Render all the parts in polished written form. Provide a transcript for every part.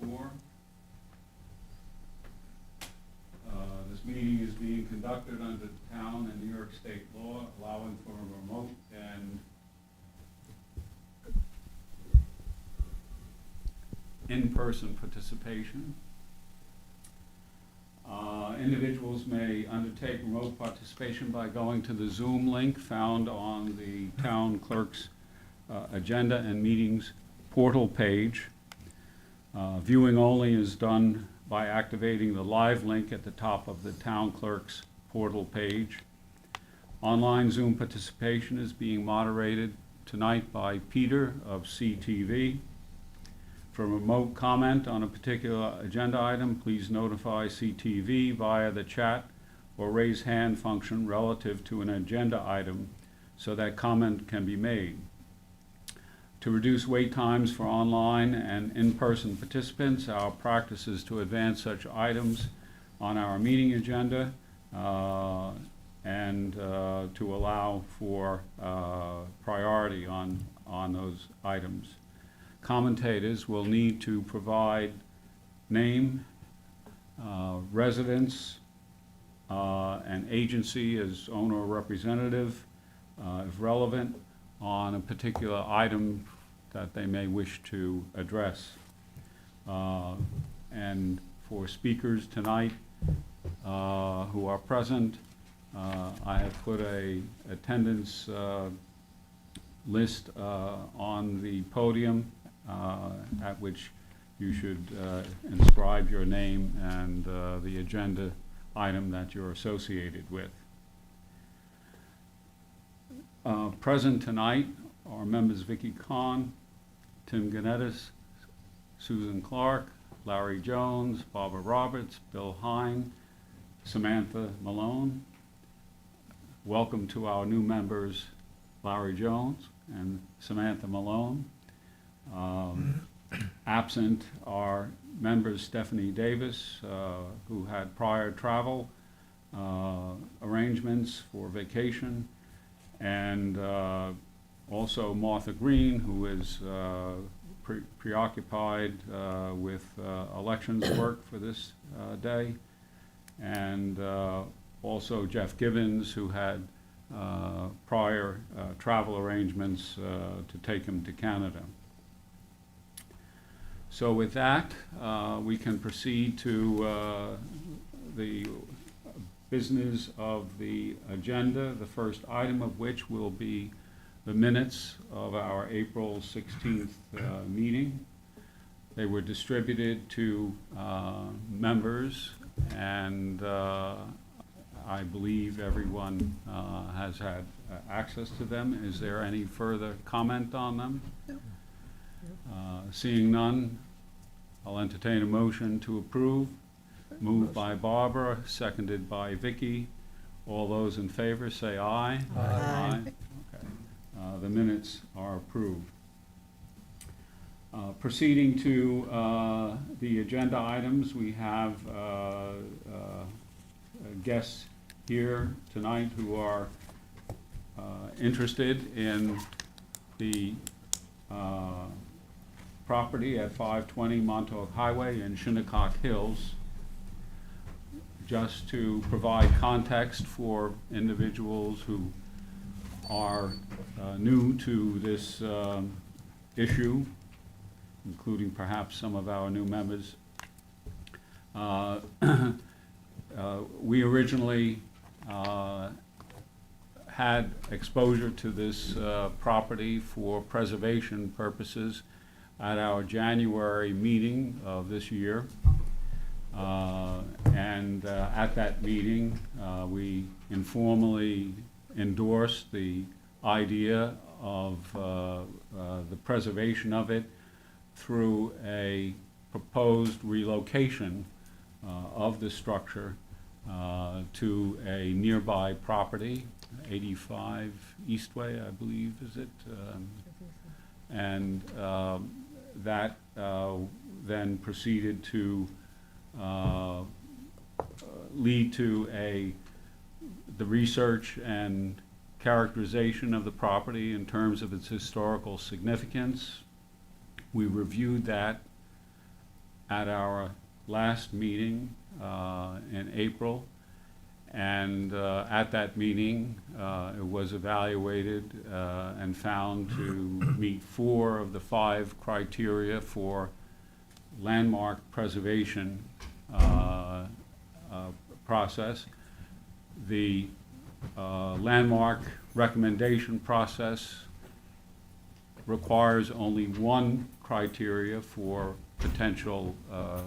4. This meeting is being conducted under town and New York State law, allowing for a remote and in-person participation. Individuals may undertake remote participation by going to the Zoom link found on the town clerk's agenda and meetings portal page. Viewing only is done by activating the live link at the top of the town clerk's portal page. Online Zoom participation is being moderated tonight by Peter of CTV. For remote comment on a particular agenda item, please notify CTV via the chat or raise hand function relative to an agenda item so that comment can be made. To reduce wait times for online and in-person participants, our practice is to advance such items on our meeting agenda and to allow for priority on those items. Commentators will need to provide name, residence, and agency as owner or representative, if relevant, on a particular item that they may wish to address. And for speakers tonight who are present, I have put a attendance list on the podium at which you should inscribe your name and the agenda item that you're associated with. Present tonight are members Vicky Kahn, Tim Ganettis, Susan Clark, Larry Jones, Barbara Roberts, Bill Hine, Samantha Malone. Welcome to our new members, Larry Jones and Samantha Malone. Absent are members Stephanie Davis, who had prior travel arrangements for vacation, and also Martha Green, who is preoccupied with elections work for this day, and also Jeff Gibbons, who had prior travel arrangements to take him to Canada. So with that, we can proceed to the business of the agenda, the first item of which will be the minutes of our April 16th meeting. They were distributed to members, and I believe everyone has had access to them. Is there any further comment on them? Seeing none, I'll entertain a motion to approve. Moved by Barbara, seconded by Vicky. All those in favor say aye. Aye. Okay. The minutes are approved. Proceeding to the agenda items, we have guests here tonight who are interested in the property at 520 Montauk Highway in Shinnecock Hills. Just to provide context for individuals who are new to this issue, including perhaps some of our new members. We originally had exposure to this property for preservation purposes at our January meeting of this year. And at that meeting, we informally endorsed the idea of the preservation of it through a proposed relocation of the structure to a nearby property, 85 Eastway, I believe, is it? And that then proceeded to lead to the research and characterization of the property in terms of its historical significance. We reviewed that at our last meeting in April, and at that meeting it was evaluated and found to meet 4 of the 5 criteria for landmark preservation process. The landmark recommendation process requires only 1 criteria for potential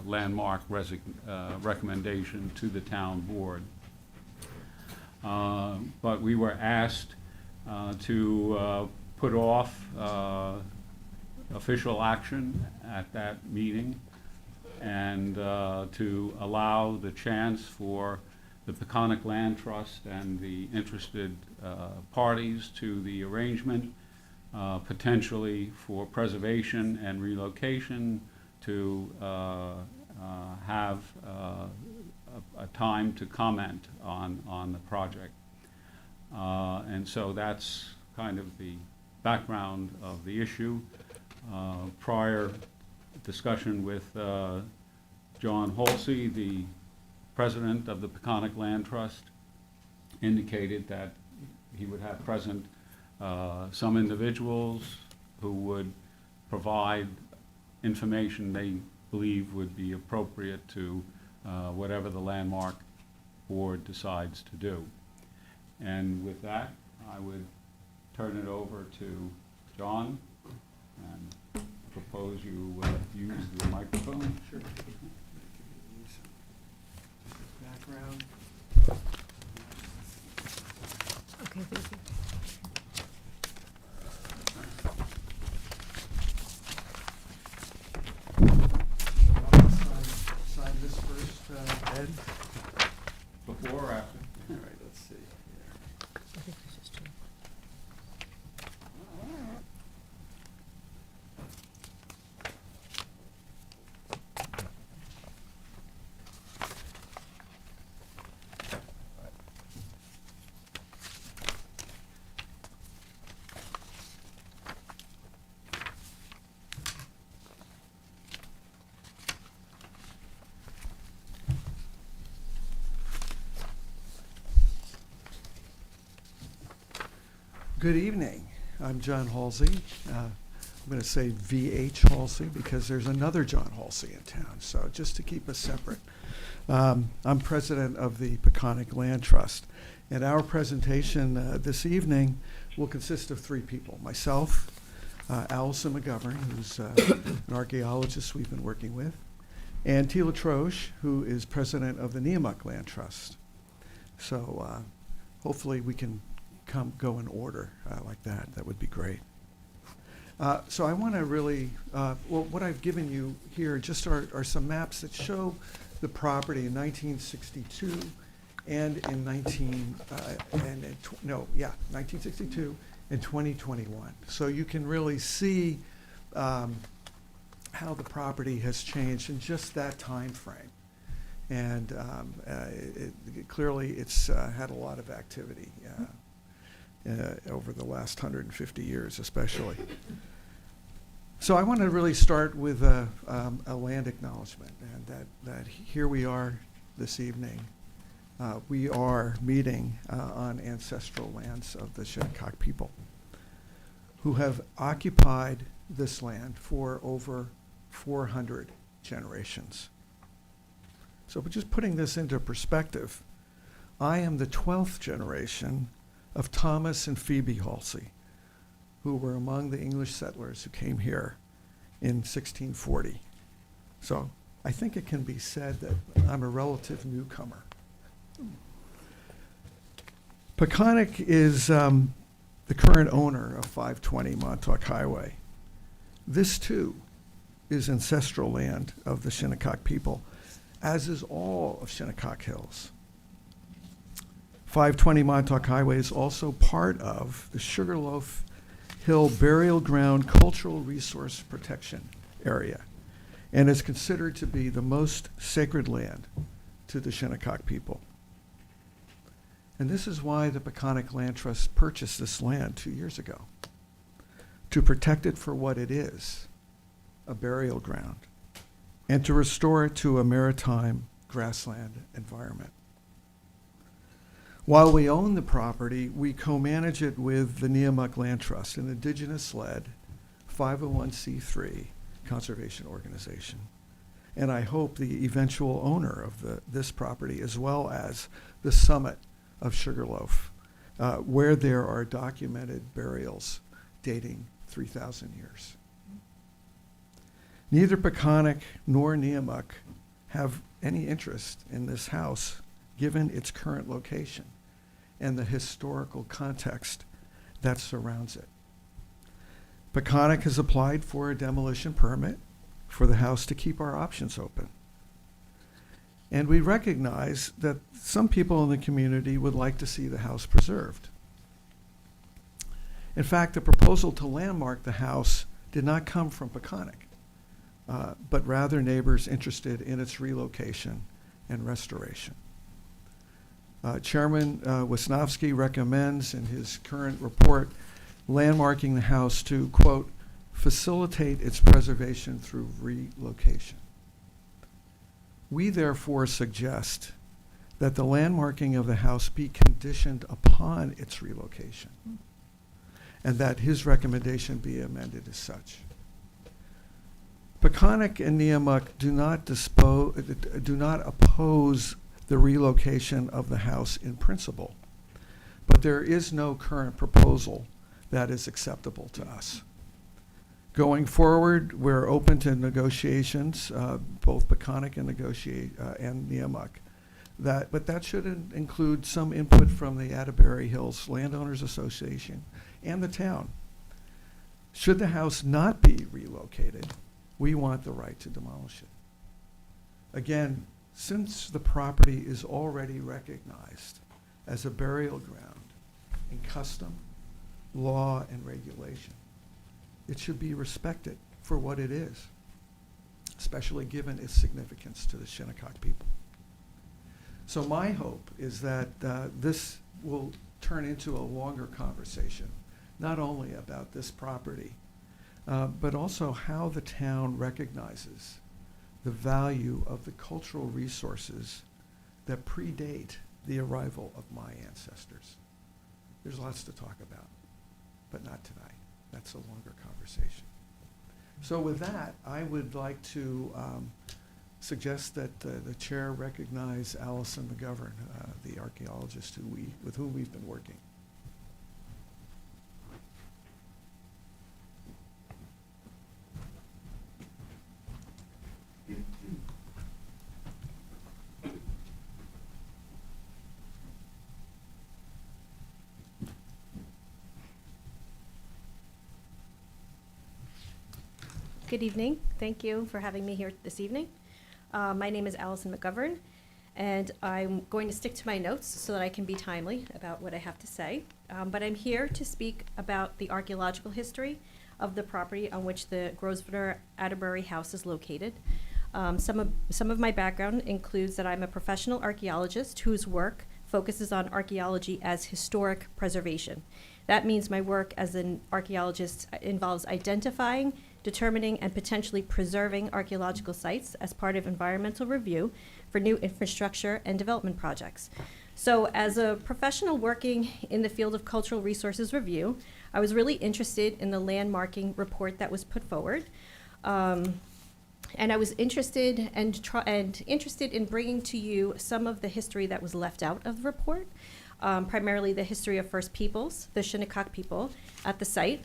landmark recommendation to the town board. But we were asked to put off official action at that meeting and to allow the chance for the Peconic Land Trust and the interested parties to the arrangement, potentially for preservation and relocation, to have a time to comment on the project. And so that's kind of the background of the issue. Prior discussion with John Halsey, the president of the Peconic Land Trust, indicated that he would have present some individuals who would provide information they believe would be appropriate to whatever the landmark board decides to do. And with that, I would turn it over to John and propose you use the microphone. Sure. Background. Okay, thank you. Sign this first, Ed. Before or after? All right, let's see here. I think this is true. Good evening. I'm John Halsey. I'm going to say V.H. Halsey because there's another John Halsey in town, so just to keep us separate. I'm president of the Peconic Land Trust, and our presentation this evening will consist of 3 people. Myself, Allison McGovern, who's an archaeologist we've been working with, and T. LaTroche, who is president of the Neomuk Land Trust. So hopefully we can go in order like that. That would be great. So I want to really, well, what I've given you here just are some maps that show the property in 1962 and in 1962 and 2021. So you can really see how the property has changed in just that time frame. And clearly it's had a lot of activity over the last 150 years especially. So I want to really start with a land acknowledgement, and that here we are this evening. We are meeting on ancestral lands of the Shinnecock people who have occupied this land for over 400 generations. So just putting this into perspective, I am the 12th generation of Thomas and Phoebe Halsey, who were among the English settlers who came here in 1640. So I think it can be said that I'm a relative newcomer. Peconic is the current owner of 520 Montauk Highway. This too is ancestral land of the Shinnecock people, as is all of Shinnecock Hills. 520 Montauk Highway is also part of the Sugarloaf Hill Burial Ground Cultural Resource Protection Area and is considered to be the most sacred land to the Shinnecock people. And this is why the Peconic Land Trust purchased this land 2 years ago, to protect it for what it is, a burial ground, and to restore it to a maritime grassland environment. While we own the property, we co-manage it with the Neomuc Land Trust, an indigenous-led 501c3 conservation organization. And I hope the eventual owner of this property, as well as the summit of Sugarloaf, where there are documented burials dating 3,000 years. Neither Peconic nor Neomuc have any interest in this house, given its current location and the historical context that surrounds it. Peconic has applied for a demolition permit for the house to keep our options open. And we recognize that some people in the community would like to see the house preserved. In fact, the proposal to landmark the house did not come from Peconic, but rather neighbors interested in its relocation and restoration. Chairman Wisnowski recommends in his current report landmarking the house to, quote, facilitate its preservation through relocation. We therefore suggest that the landmarking of the house be conditioned upon its relocation, and that his recommendation be amended as such. Peconic and Neomuc do not oppose the relocation of the house in principle, but there is no current proposal that is acceptable to us. Going forward, we're open to negotiations, both Peconic and Neomuc. But that should include some input from the Atterbury Hills Landowners Association and the town. Should the house not be relocated, we want the right to demolish it. Again, since the property is already recognized as a burial ground in custom, law, and regulation, it should be respected for what it is, especially given its significance to the Shinnecock people. So my hope is that this will turn into a longer conversation, not only about this property, but also how the town recognizes the value of the cultural resources that predate the arrival of my ancestors. There's lots to talk about, but not tonight. That's a longer conversation. So with that, I would like to suggest that the chair recognize Allison McGovern, the archaeologist with whom we've been working. Good evening. Thank you for having me here this evening. My name is Allison McGovern, and I'm going to stick to my notes so that I can be timely about what I have to say. But I'm here to speak about the archaeological history of the property on which the Grosvenor Atterbury House is located. Some of my background includes that I'm a professional archaeologist whose work focuses on archaeology as historic preservation. That means my work as an archaeologist involves identifying, determining, and potentially preserving archaeological sites as part of environmental review for new infrastructure and development projects. So as a professional working in the field of cultural resources review, I was really interested in the landmarking report that was put forward. And I was interested interested in bringing to you some of the history that was left out of the report, primarily the history of First Peoples, the Shinnecock people at the site.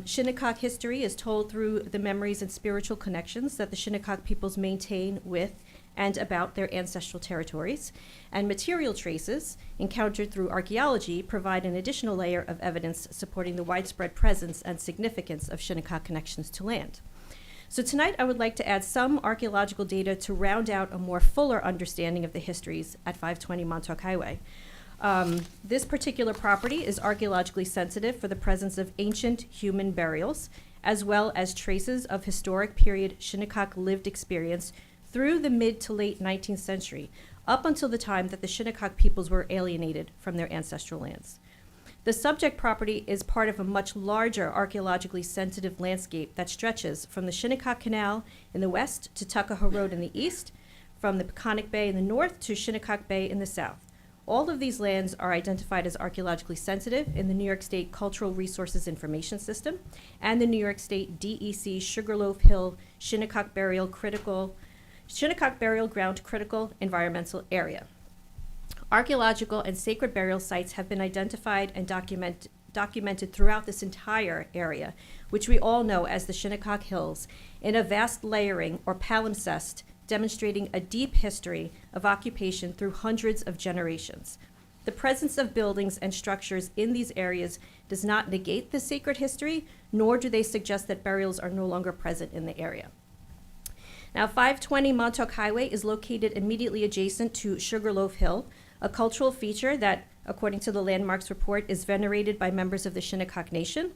Shinnecock history is told through the memories and spiritual connections that the Shinnecock peoples maintain with and about their ancestral territories, and material traces encountered through archaeology provide an additional layer of evidence supporting the widespread presence and significance of Shinnecock connections to land. So tonight I would like to add some archaeological data to round out a more fuller understanding of the histories at 520 Montauk Highway. This particular property is archaeologically sensitive for the presence of ancient human burials, as well as traces of historic period Shinnecock lived experience through the mid to late 19th century, up until the time that the Shinnecock peoples were alienated from their ancestral lands. The subject property is part of a much larger archaeologically sensitive landscape that stretches from the Shinnecock Canal in the west to Tuckahoe Road in the east, from the Peconic Bay in the north to Shinnecock Bay in the south. All of these lands are identified as archaeologically sensitive in the New York State Cultural Resources Information System and the New York State DEC Sugarloaf Hill Shinnecock Burial Ground Critical Environmental Area. Archaeological and sacred burial sites have been identified and documented throughout this entire area, which we all know as the Shinnecock Hills, in a vast layering or palimpsest demonstrating a deep history of occupation through hundreds of generations. The presence of buildings and structures in these areas does not negate the sacred history, nor do they suggest that burials are no longer present in the area. Now, 520 Montauk Highway is located immediately adjacent to Sugarloaf Hill, a cultural feature that, according to the Landmarks Report, is venerated by members of the Shinnecock Nation.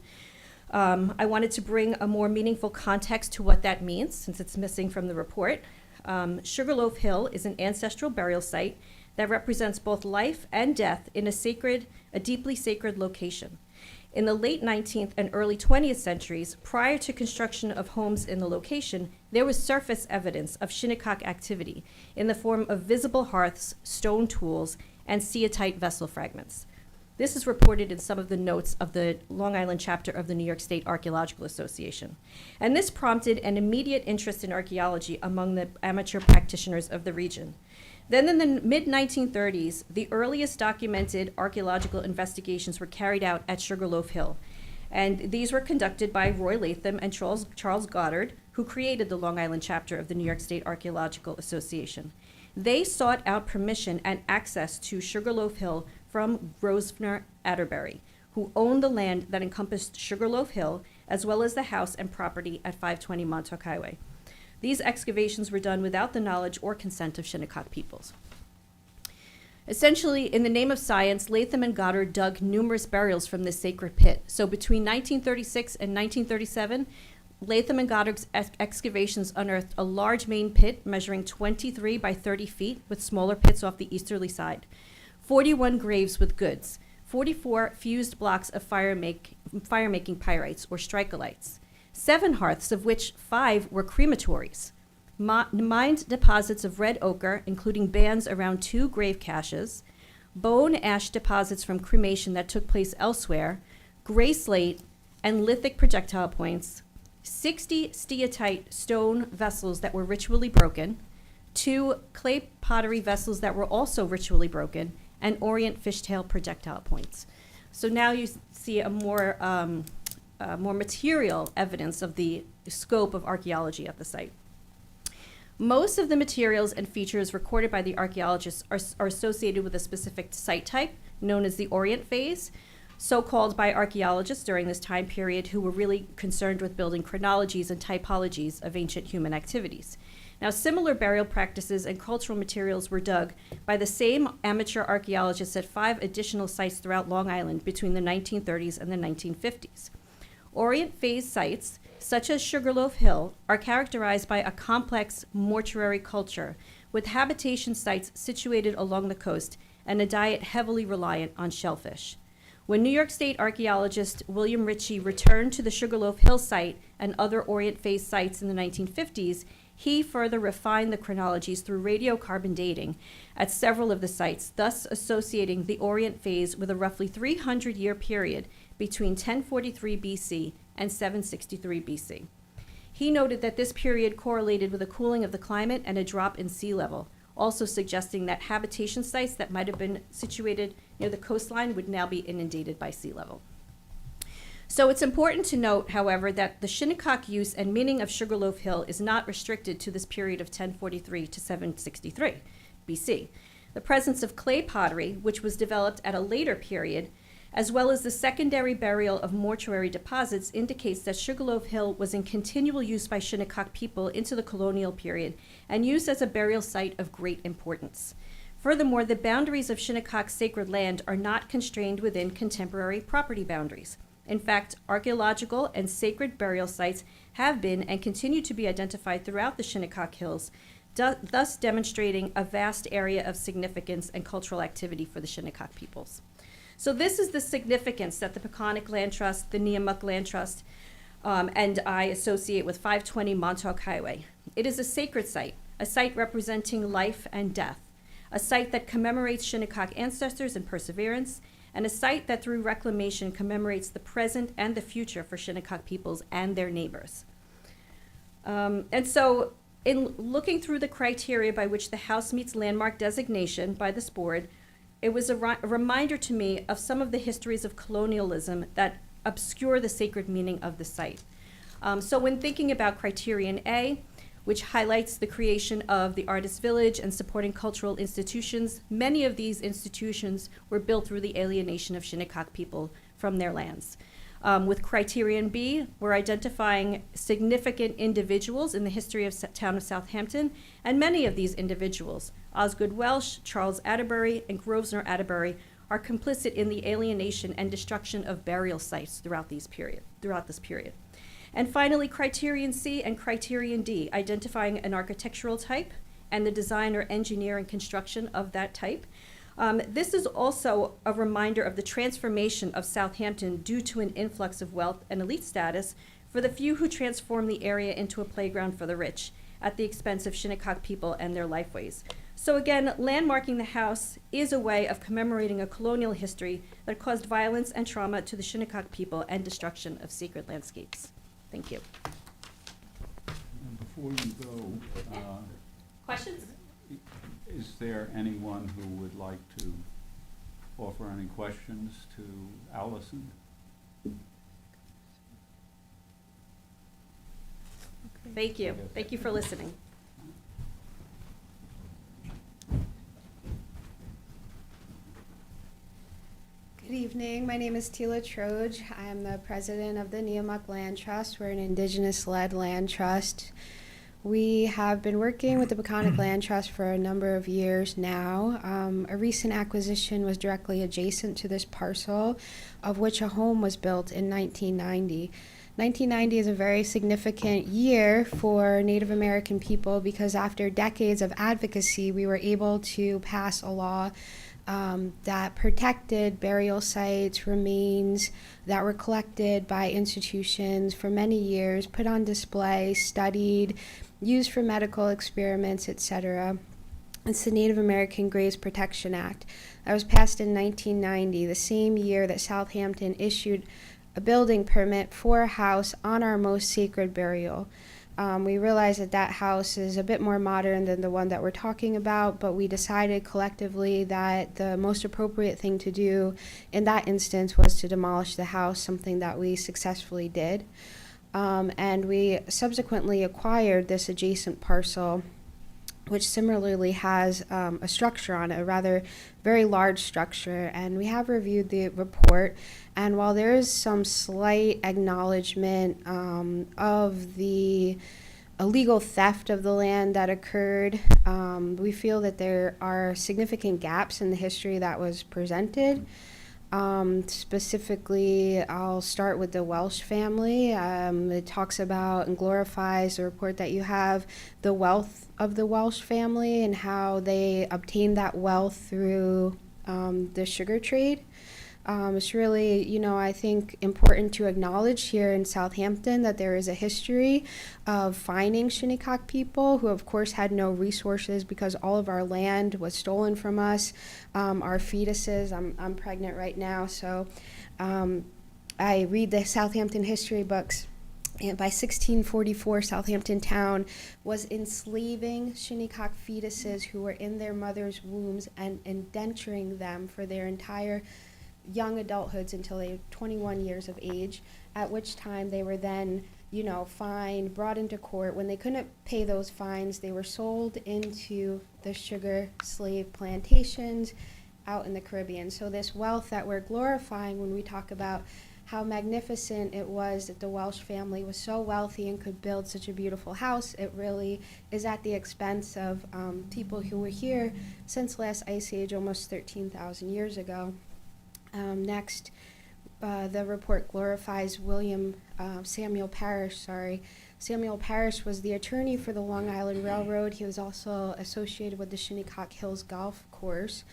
I wanted to bring a more meaningful context to what that means, since it's missing from the report. Sugarloaf Hill is an ancestral burial site that represents both life and death in a deeply sacred location. In the late 19th and early 20th centuries, prior to construction of homes in the location, there was surface evidence of Shinnecock activity in the form of visible hearths, stone tools, and ceatite vessel fragments. This is reported in some of the notes of the Long Island chapter of the New York State Archaeological Association. And this prompted an immediate interest in archaeology among the amateur practitioners of the region. Then in the mid-1930s, the earliest documented archaeological investigations were carried out at Sugarloaf Hill. And these were conducted by Roy Latham and Charles Goddard, who created the Long Island chapter of the New York State Archaeological Association. They sought out permission and access to Sugarloaf Hill from Grosvenor Atterbury, who owned the land that encompassed Sugarloaf Hill, as well as the house and property at 520 Montauk Highway. These excavations were done without the knowledge or consent of Shinnecock peoples. Essentially, in the name of science, Latham and Goddard dug numerous burials from this sacred pit. So between 1936 and 1937, Latham and Goddard's excavations unearthed a large main pit measuring 23 by 30 feet with smaller pits off the easterly side, 41 graves with goods, 44 fused blocks of fire-making pyrites or strikolites, 7 hearths, of which 5 were crematories, mined deposits of red ochre, including bands around 2 grave caches, bone ash deposits from cremation that took place elsewhere, gray slate, and lithic projectile points, 60 steatite stone vessels that were ritually broken, 2 clay pottery vessels that were also ritually broken, and orient fishtail projectile points. So now you see a more material evidence of the scope of archaeology at the site. Most of the materials and features recorded by the archaeologists are associated with a specific site type known as the Orient phase, so called by archaeologists during this time period who were really concerned with building chronologies and typologies of ancient human activities. Now, similar burial practices and cultural materials were dug by the same amateur archaeologists at 5 additional sites throughout Long Island between the 1930s and the 1950s. Orient phase sites, such as Sugarloaf Hill, are characterized by a complex mortuary culture with habitation sites situated along the coast and a diet heavily reliant on shellfish. When New York State archaeologist William Ritchie returned to the Sugarloaf Hill site and other Orient phase sites in the 1950s, he further refined the chronologies through radiocarbon dating at several of the sites, thus associating the Orient phase with a roughly 300-year period between 1043 BC and 763 BC. He noted that this period correlated with a cooling of the climate and a drop in sea level, also suggesting that habitation sites that might have been situated near the coastline would now be inundated by sea level. So it's important to note, however, that the Shinnecock use and meaning of Sugarloaf Hill is not restricted to this period of 1043 to 763 BC. The presence of clay pottery, which was developed at a later period, as well as the secondary burial of mortuary deposits, indicates that Sugarloaf Hill was in continual use by Shinnecock people into the colonial period and used as a burial site of great importance. Furthermore, the boundaries of Shinnecock's sacred land are not constrained within contemporary property boundaries. In fact, archaeological and sacred burial sites have been and continue to be identified throughout the Shinnecock Hills, thus demonstrating a vast area of significance and cultural activity for the Shinnecock peoples. So this is the significance that the Peconic Land Trust, the Neomuc Land Trust, and I associate with 520 Montauk Highway. It is a sacred site, a site representing life and death, a site that commemorates Shinnecock ancestors and perseverance, and a site that through reclamation commemorates the present and the future for Shinnecock peoples and their neighbors. And so in looking through the criteria by which the house meets landmark designation by this board, it was a reminder to me of some of the histories of colonialism that obscure the sacred meaning of the site. So when thinking about criterion A, which highlights the creation of the Artist Village and supporting cultural institutions, many of these institutions were built through the alienation of Shinnecock people from their lands. With criterion B, we're identifying significant individuals in the history of town of Southampton, and many of these individuals, Osgood Welsh, Charles Atterbury, and Grosvenor Atterbury, are complicit in the alienation and destruction of burial sites throughout this period. And finally, criterion C and criterion D, identifying an architectural type and the design or engineer and construction of that type. This is also a reminder of the transformation of Southampton due to an influx of wealth and elite status for the few who transformed the area into a playground for the rich at the expense of Shinnecock people and their lifeways. So again, landmarking the house is a way of commemorating a colonial history that caused violence and trauma to the Shinnecock people and destruction of sacred landscapes. Thank you. And before you go, Questions? is there anyone who would like to offer any questions to Allison? Thank you. Thank you for listening. Good evening. My name is Tila Troge. I am the president of the Neomuc Land Trust. We're an indigenous-led land trust. We have been working with the Peconic Land Trust for a number of years now. A recent acquisition was directly adjacent to this parcel, of which a home was built in 1990. 1990 is a very significant year for Native American people because after decades of advocacy, we were able to pass a law that protected burial sites, remains that were collected by institutions for many years, put on display, studied, used for medical experiments, etc. It's the Native American Graves Protection Act that was passed in 1990, the same year that Southampton issued a building permit for a house on our most sacred burial. We realized that that house is a bit more modern than the one that we're talking about, but we decided collectively that the most appropriate thing to do in that instance was to demolish the house, something that we successfully did. And we subsequently acquired this adjacent parcel, which similarly has a structure on it, a rather very large structure. And we have reviewed the report, and while there is some slight acknowledgement of the illegal theft of the land that occurred, we feel that there are significant gaps in the history that was presented. Specifically, I'll start with the Welsh family. It talks about and glorifies the report that you have, the wealth of the Welsh family and how they obtained that wealth through the sugar trade. It's really, I think important to acknowledge here in Southampton that there is a history of finding Shinnecock people who, of course, had no resources because all of our land was stolen from us. Our fetuses, I'm pregnant right now, so I read the Southampton history books. And by 1644, Southampton town was enslaving Shinnecock fetuses who were in their mother's wombs and indenturing them for their entire young adulthoods until they were 21 years of age, at which time they were then, fined, brought into court. When they couldn't pay those fines, they were sold into the sugar slave plantations out in the Caribbean. So this wealth that we're glorifying when we talk about how magnificent it was that the Welsh family was so wealthy and could build such a beautiful house, it really is at the expense of people who were here since last ice age, almost 13,000 years ago. Next, the report glorifies Samuel Parrish, Samuel Parrish was the attorney for the Long Island Railroad. He was also associated with the Shinnecock Hills Golf Course,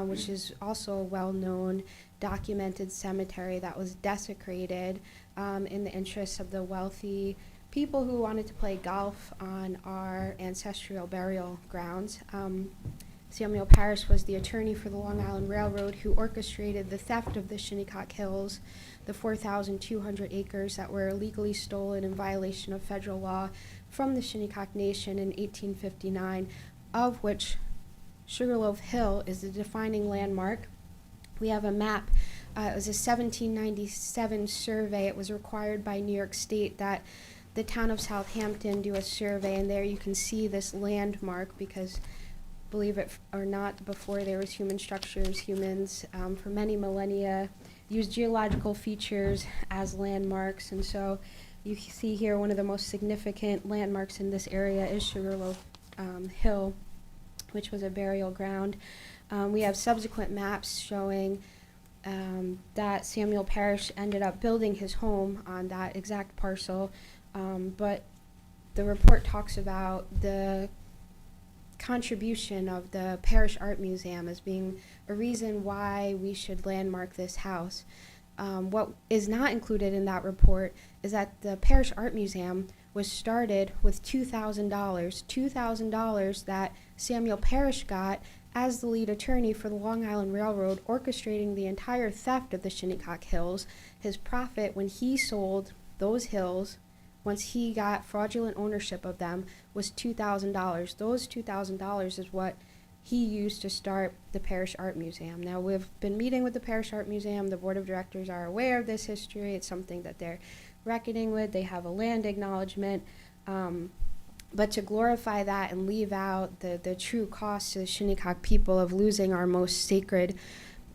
which is also a well-known documented cemetery that was desecrated in the interests of the wealthy people who wanted to play golf on our ancestral burial grounds. Samuel Parrish was the attorney for the Long Island Railroad who orchestrated the theft of the Shinnecock Hills, the 4,200 acres that were illegally stolen in violation of federal law from the Shinnecock Nation in 1859, of which Sugarloaf Hill is the defining landmark. We have a map. It was a 1797 survey. It was required by New York State that the town of Southampton do a survey, and there you can see this landmark because, believe it or not, before there was human structures, humans for many millennia used geological features as landmarks. And so you see here one of the most significant landmarks in this area is Sugarloaf Hill, which was a burial ground. We have subsequent maps showing that Samuel Parrish ended up building his home on that exact parcel, but the report talks about the contribution of the Parish Art Museum as being a reason why we should landmark this house. What is not included in that report is that the Parish Art Museum was started with $2,000 that Samuel Parrish got as the lead attorney for the Long Island Railroad, orchestrating the entire theft of the Shinnecock Hills. His profit when he sold those hills, once he got fraudulent ownership of them, was $2,000. Those $2,000 is what he used to start the Parish Art Museum. Now, we've been meeting with the Parish Art Museum. The board of directors are aware of this history. It's something that they're reckoning with. They have a land acknowledgement. But to glorify that and leave out the true cost to the Shinnecock people of losing our most sacred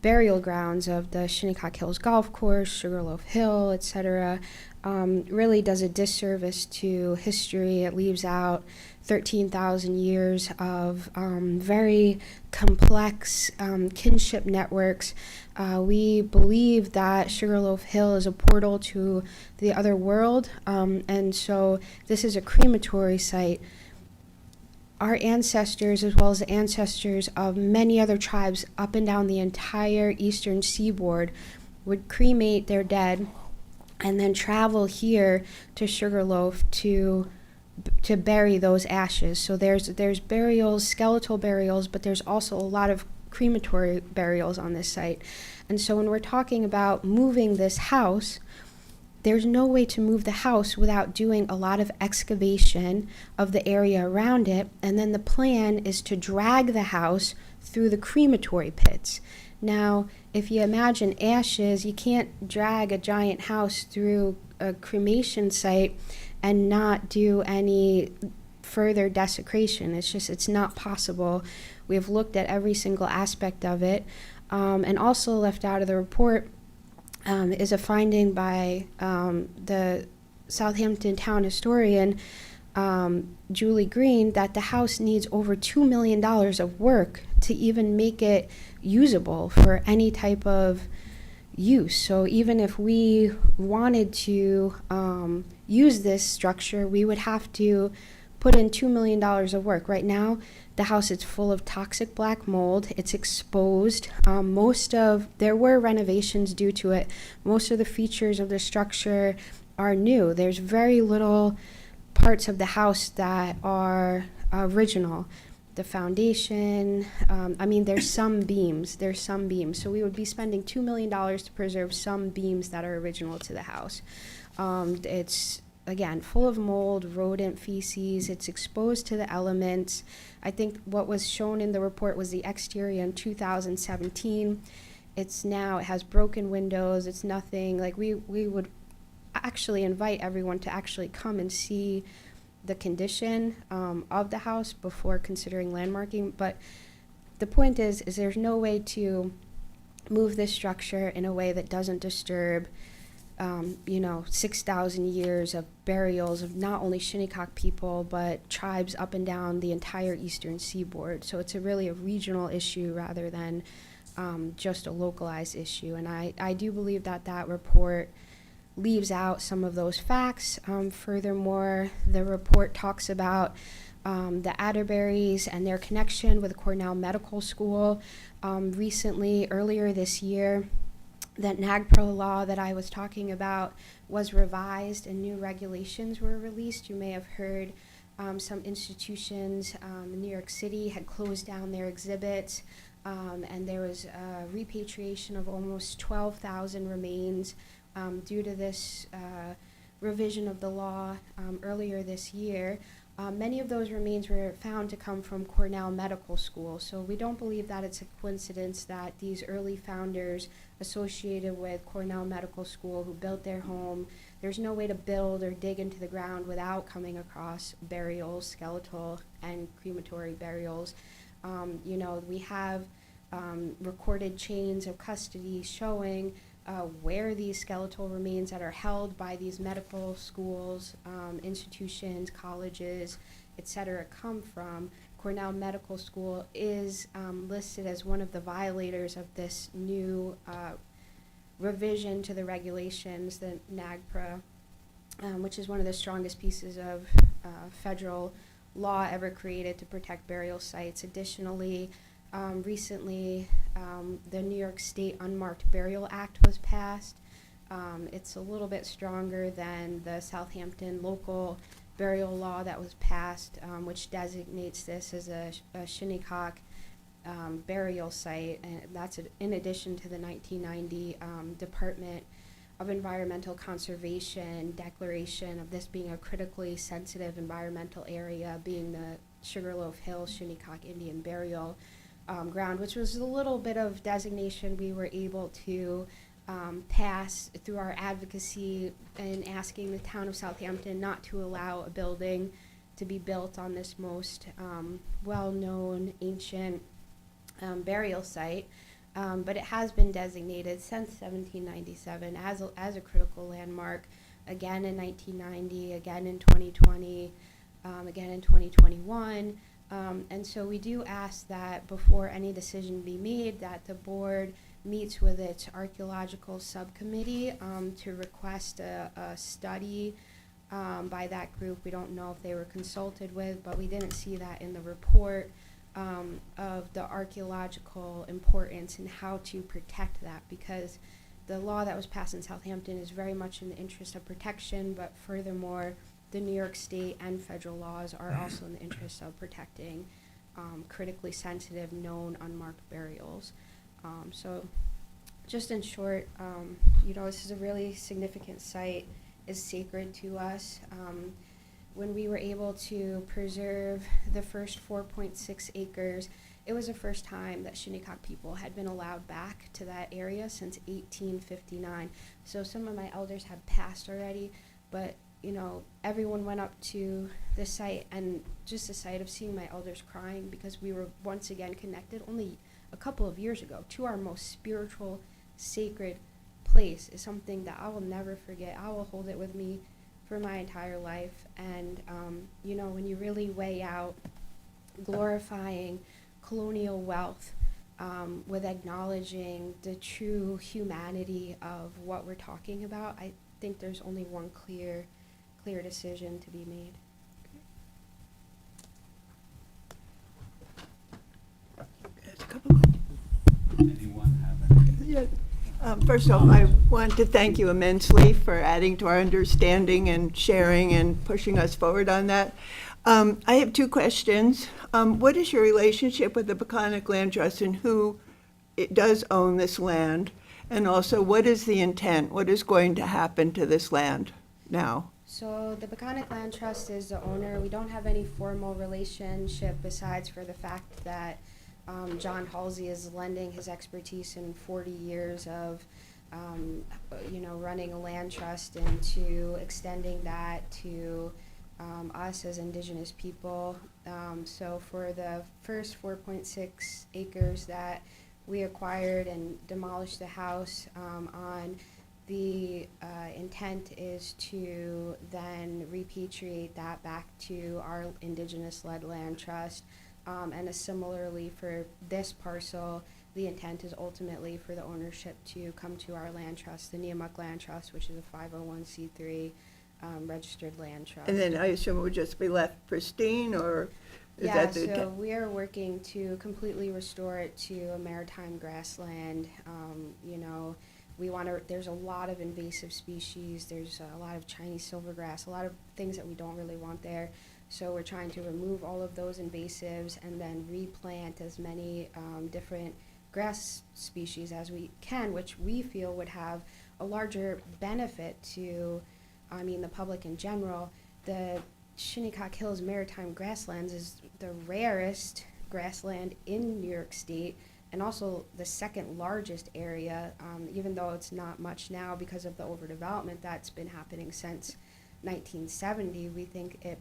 burial grounds of the Shinnecock Hills Golf Course, Sugarloaf Hill, etc., really does a disservice to history. It leaves out 13,000 years of very complex kinship networks. We believe that Sugarloaf Hill is a portal to the other world, and so this is a crematory site. Our ancestors, as well as the ancestors of many other tribes up and down the entire eastern seaboard, would cremate their dead and then travel here to Sugarloaf to bury those ashes. So there's burials, skeletal burials, but there's also a lot of crematory burials on this site. And so when we're talking about moving this house, there's no way to move the house without doing a lot of excavation of the area around it, and then the plan is to drag the house through the crematory pits. Now, if you imagine ashes, you can't drag a giant house through a cremation site and not do any further desecration. It's not possible. We have looked at every single aspect of it, and also left out of the report is a finding by the Southampton town historian, Julie Green, that the house needs over $2 million of work to even make it usable for any type of use. So even if we wanted to use this structure, we would have to put in $2 million of work. Right now, the house is full of toxic black mold. It's exposed. There were renovations due to it. Most of the features of the structure are new. There's very little parts of the house that are original. The foundation, there's some beams. So we would be spending $2 million to preserve some beams that are original to the house. It's, again, full of mold, rodent feces. It's exposed to the elements. I think what was shown in the report was the exterior in 2017. It has broken windows. It's nothing, like we would actually invite everyone to actually come and see the condition of the house before considering landmarking. But the point is there's no way to move this structure in a way that doesn't disturb 6,000 years of burials of not only Shinnecock people, but tribes up and down the entire eastern seaboard. So it's really a regional issue rather than just a localized issue. And I do believe that report leaves out some of those facts. Furthermore, the report talks about the Atterberries and their connection with Cornell Medical School. Recently, earlier this year, that NAGPRA law that I was talking about was revised and new regulations were released. You may have heard some institutions in New York City had closed down their exhibits, and there was a repatriation of almost 12,000 remains due to this revision of the law earlier this year. Many of those remains were found to come from Cornell Medical School, so we don't believe that it's a coincidence that these early founders associated with Cornell Medical School who built their home, there's no way to build or dig into the ground without coming across burials, skeletal and crematory burials. We have recorded chains of custody showing where these skeletal remains that are held by these medical schools, institutions, colleges, etc. come from. Cornell Medical School is listed as one of the violators of this new revision to the regulations, the NAGPRA, which is one of the strongest pieces of federal law ever created to protect burial sites. Additionally, recently, the New York State Unmarked Burial Act was passed. It's a little bit stronger than the Southampton local burial law that was passed, which designates this as a Shinnecock burial site, and that's in addition to the 1990 Department of Environmental Conservation declaration of this being a critically sensitive environmental area, being the Sugarloaf Hill Shinnecock Indian Burial Ground, which was a little bit of designation we were able to pass through our advocacy in asking the town of Southampton not to allow a building to be built on this most well-known ancient burial site. But it has been designated since 1797 as a critical landmark, again in 1990, again in 2020, again in 2021. And so we do ask that before any decision be made, that the board meets with its archaeological subcommittee to request a study by that group. We don't know if they were consulted with, but we didn't see that in the report of the archaeological importance and how to protect that, because the law that was passed in Southampton is very much in the interest of protection, but furthermore, the New York state and federal laws are also in the interest of protecting critically sensitive, known, unmarked burials. So just in short, this is a really significant site, is sacred to us. When we were able to preserve the first 4.6 acres, it was the first time that Shinnecock people had been allowed back to that area since 1859. So some of my elders have passed already, but everyone went up to the site, and just the sight of seeing my elders crying because we were once again connected only a couple of years ago to our most spiritual, sacred place is something that I will never forget. I will hold it with me for my entire life. And when you really weigh out glorifying colonial wealth with acknowledging the true humanity of what we're talking about, I think there's only one clear decision to be made. Anyone have any? Yeah. First off, I want to thank you immensely for adding to our understanding and sharing and pushing us forward on that. I have two questions. What is your relationship with the Peconic Land Trust, and who it does own this land? And also, what is the intent? What is going to happen to this land now? So the Peconic Land Trust is the owner. We don't have any formal relationship besides for the fact that John Halsey is lending his expertise in 40 years of, running a land trust and to extending that to us as Indigenous people. So for the first 4.6 acres that we acquired and demolished the house on, the intent is to then repatriate that back to our Indigenous-led land trust. And similarly for this parcel, the intent is ultimately for the ownership to come to our land trust, the Neomuc Land Trust, which is a 501c3 registered land trust. And then I assume it would just be left pristine, or is Yeah, that the so intent? we are working to completely restore it to a maritime grassland. You know, we want to, there's a lot of invasive species, there's a lot of Chinese silvergrass, a lot of things that we don't really want there. So we're trying to remove all of those invasives and then replant as many different grass species as we can, which we feel would have a larger benefit to, I mean, the public in general. The Shinnecock Hills Maritime Grasslands is the rarest grassland in New York State, and also the second largest area, even though it's not much now because of the overdevelopment that's been happening since 1970. We think it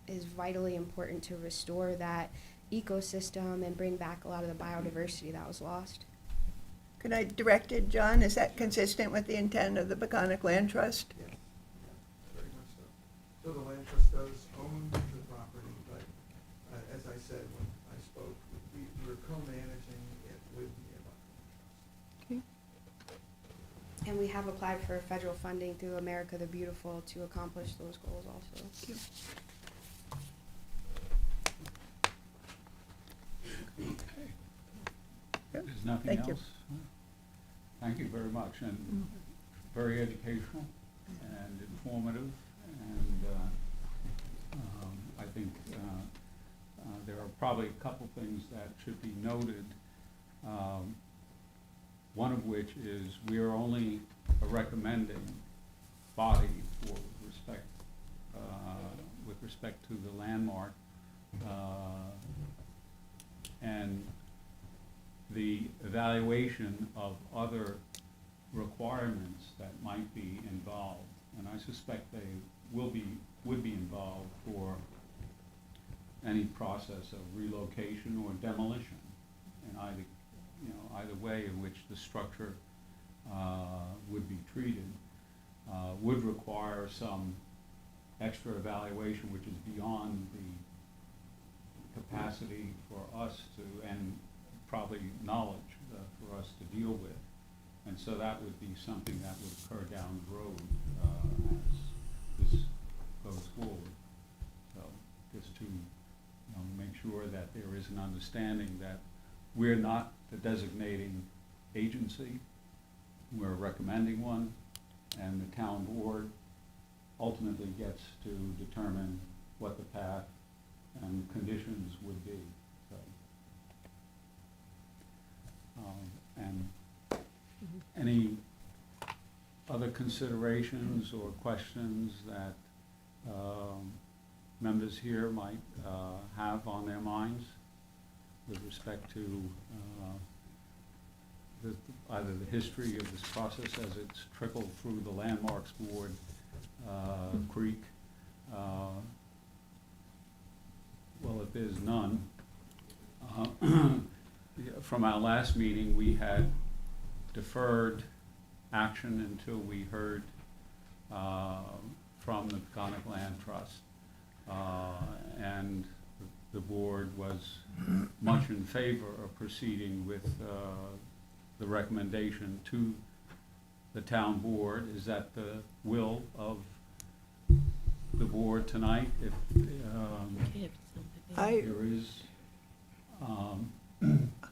is vitally important to restore that ecosystem and bring back a lot of the biodiversity that was lost. Could I direct it, John? Is that consistent with the intent of the Peconic Land Trust? Yeah, very much so. So the land trust does own the property, but as I said when I spoke, we're co-managing it with the Neomuc Land Trust. Okay. And we have applied for federal funding through America the Beautiful to accomplish those goals also. Thank you. There's nothing Thank you. else? Thank you very much, and very educational and informative, and I think there are probably a couple things that should be noted. One of which is we are only a recommending body for respect, with respect to the landmark, and the evaluation of other requirements that might be involved, and I suspect they would be involved for any process of relocation or demolition, in either way in which the structure would be treated, would require some extra evaluation, which is beyond the capacity for us to, and probably knowledge for us to deal with. And so that would be something that would occur down the road as this goes forward. So just to make sure that there is an understanding that we're not the designating agency, we're recommending one, and the town board ultimately gets to determine what the path and conditions would be. So, and any other considerations or questions that members here might have on their minds with respect to either the history of this process as it's trickled through the Landmarks Board, Creek? Well, if there's none, from our last meeting, we had deferred action until we heard from the Peconic Land Trust. And the board was much in favor of proceeding with the recommendation to the town board. Is that the will of the board tonight? If I, there is,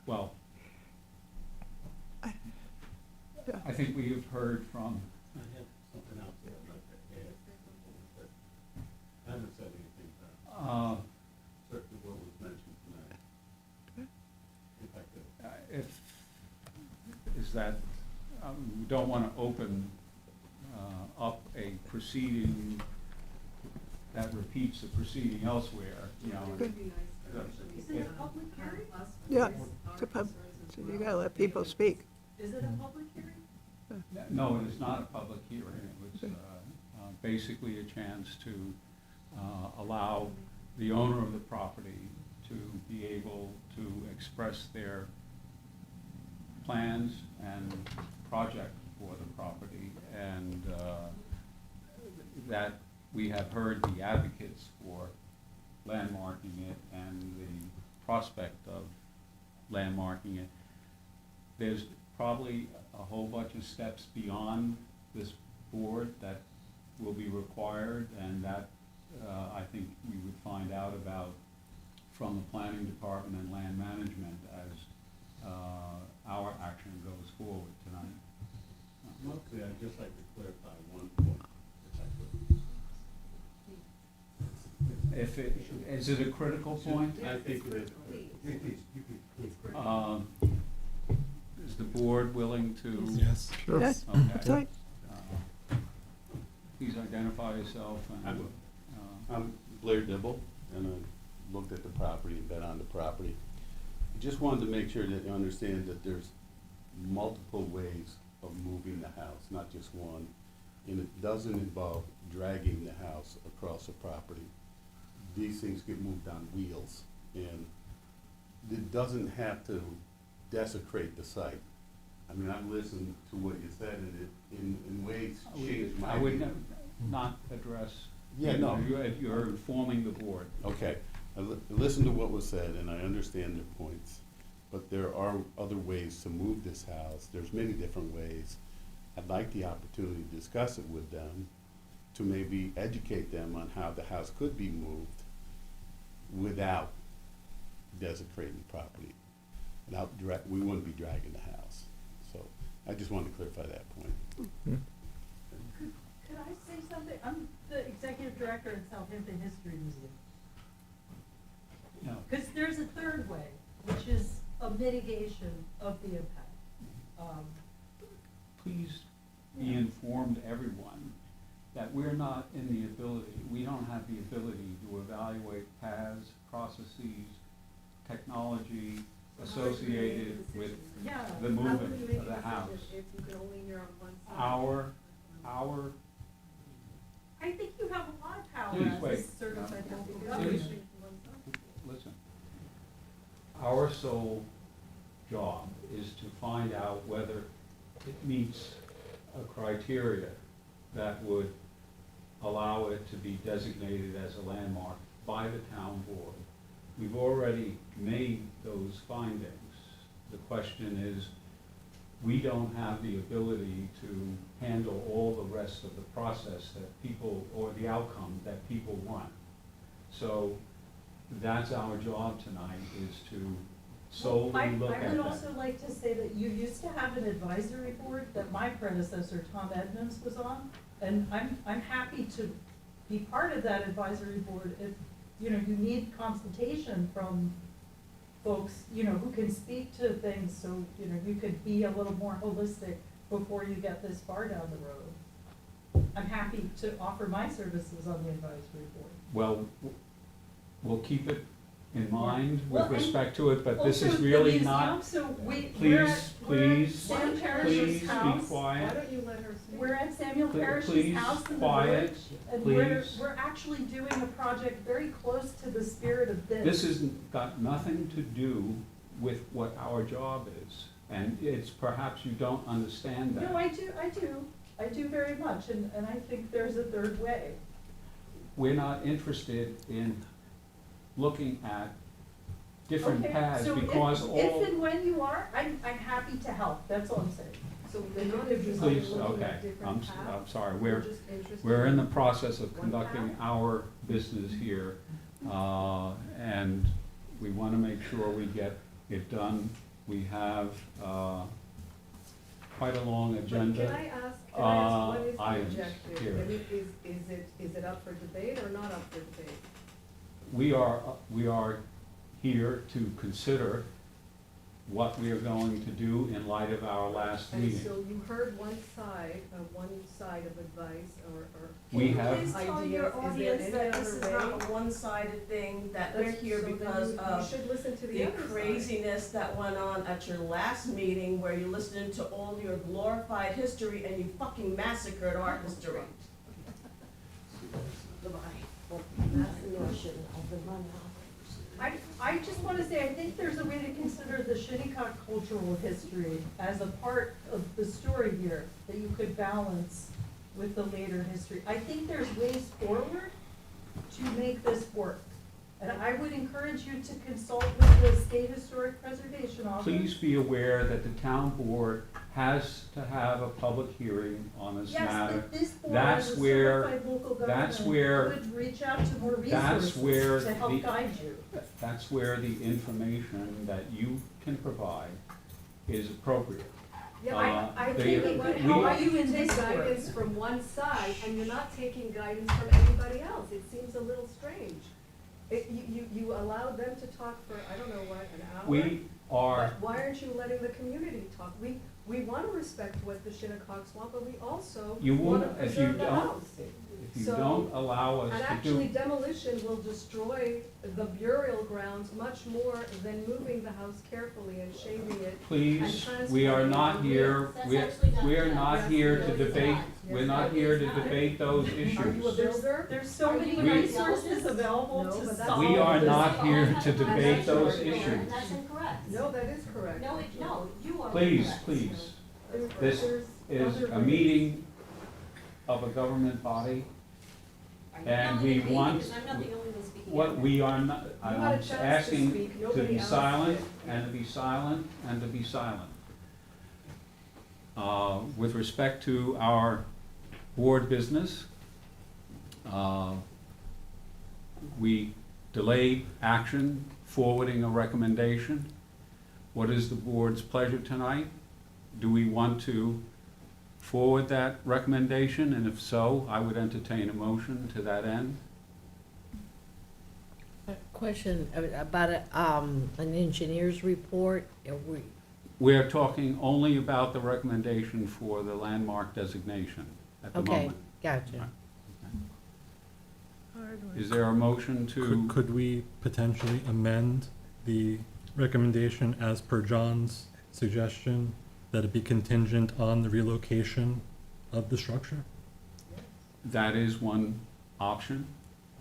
well, Yeah. I think we have heard from, I have something else that I'd like to add, but I haven't said anything about certainly what was mentioned tonight. If I could. is that, we don't want to open up a proceeding that repeats the proceeding elsewhere, Good. Is it a public hearing? Yeah, it's a pub, so you gotta let people speak. Is it a public hearing? No, it is not a public hearing. It was basically a chance to allow the owner of the property to be able to express their plans and project for the property, and that we have heard the advocates for landmarking it and the prospect of landmarking it. There's probably a whole bunch of steps beyond this board that will be required, and that, I think we would find out about from the planning department and land management as our action goes forward tonight. Mostly, I'd just like to clarify one point, if I could. If it, is it a critical point? I think it is. Is the board willing to? Yes. Sure. Yes. Okay. That's right. Please identify yourself and, I'm Blair Dibble, and I looked at the property and been on the property. Just wanted to make sure that you understand that there's multiple ways of moving the house, not just one. And it doesn't involve dragging the house across the property. These things get moved on wheels, and it doesn't have to desecrate the site. I mean, I've listened to what you said, and it, in ways, changed my I would view. not address. Yeah, no. You're informing the board. Okay, I listened to what was said, and I understand their points, but there are other ways to move this house. There's many different ways. I'd like the opportunity to discuss it with them, to maybe educate them on how the house could be moved without desecrating the property. We wouldn't be dragging the house. So I just wanted to clarify that point. Could I say something? I'm the executive director at Southampton History Museum. No. Because there's a third way, which is a mitigation of the impact. Please be informed, everyone, that we're not in the ability, we don't have the ability to evaluate paths, processes, technology associated with Yeah. the movement of the house. If you can only hear on one side. Our, I think you have a lot of power Please as a wait. certified local Please. government. listen, our sole job is to find out whether it meets a criteria that would allow it to be designated as a landmark by the town board. We've already made those findings. The question is, we don't have the ability to handle all the rest of the process that people, or the outcome that people want. So that's our job tonight, is to solely look at that. I would also like to say that you used to have an advisory board that my predecessor, Tom Edmonds, was on. And I'm happy to be part of that advisory board if, you know, you need consultation from folks, you know, who can speak to things, so, you know, you could be a little more holistic before you get this far down the road. I'm happy to offer my services on the advisory board. Well, we'll keep it in mind Well, with and respect to it, but this Also, is the really museum, not, so we're please, at please, Sam Parrish's please be house. quiet. you let her speak? We're at Samuel Please, Parrish's house in the quiet, village, and please. we're actually doing a project very close to the spirit of this. This has got nothing to do with what our job is, and it's, perhaps you don't understand that. No, I do very much, and I think there's a third way. We're not interested in looking at different Okay, paths, so because if and when you are, I'm happy to help, that's all I'm saying. So we're not interested Please, in looking okay, at different paths? I'm sorry, We're just interested we're in the in process of one conducting path? our business here, and we want to make sure we get it done. We have quite a long But agenda. can I ask, what is the items objective? here. I mean, is it up for debate or not up for debate? We are here to consider what we are going to do in light of our last And meeting. so you heard one side of advice or We Can you have- please tell ideas. your Is there audience any that this is other not way? a one-sided thing, that we're That's- here so then because you of should listen to the the other side. craziness that went on at your last meeting where you listened to all your glorified history and you fucking massacred our history. Goodbye. That's the notion of the money. I just want to say, I think there's a way to consider the Shinnecock cultural history as a part of the story here that you could balance with the later history. I think there's ways forward to make this work. And I would encourage you to consult with the State Historic Preservation Office. Please be aware that the town board has to have a public hearing on this Yes, matter. but this board That's as a where- certified local that's government where- would reach out to more that's where resources to help the- guide you. That's where the information that you can provide is appropriate. Yeah, I they- think it would we- help How you you in take this work. guidance from one side and you're not taking guidance from anybody else? It seems a little strange. You allowed them to talk for, I don't know what, an hour? We are, But why aren't you letting the community talk? We want to respect what the Shinnecogs want, but we also You want to won't- if you preserve the don't- house. if you So- don't allow us And to actually do, demolition will destroy the burial grounds much more than moving the house carefully and shading it. please, and we are not transporting here, That's we're, actually not we're done. not Yes, here no, to it's debate, not. we're Yes, not no, here it's to not. debate those Are you a issues. builder? There's so Are many you We- resources available No, to but that's- solve We are this. not here to All have debate those to issues. And that's incorrect. No, that is correct. No, you are Please, incorrect. please, There's- this there's is other a ways. meeting of a government body, Are you and telling we me? want, Because I'm not the only one speaking. what out we are not, You had a I'm chance to asking speak, to nobody be else silent, did. and to be silent, and to be silent. With respect to our board business, we delayed action, forwarding a recommendation. What is the board's pleasure tonight? Do we want to forward that recommendation? And if so, I would entertain a motion to that end. Question about an engineer's report. We're talking only about the recommendation for the landmark designation at the Okay, moment. gotcha. Is there a motion to, Could we potentially amend the recommendation as per John's suggestion, that it be contingent on the relocation of the structure? that is one option.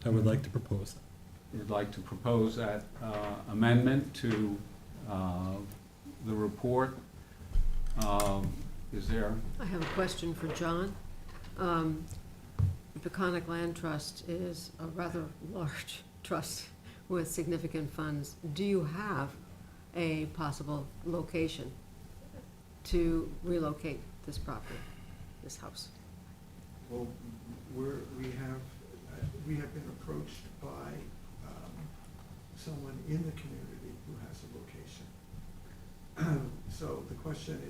I would like to propose that. Would like to propose that amendment to the report. Is there, I have a question for John. The Peconic Land Trust is a rather large trust with significant funds. Do you have a possible location to relocate this property, this house? Well, we have been approached by someone in the community who has a location. So the question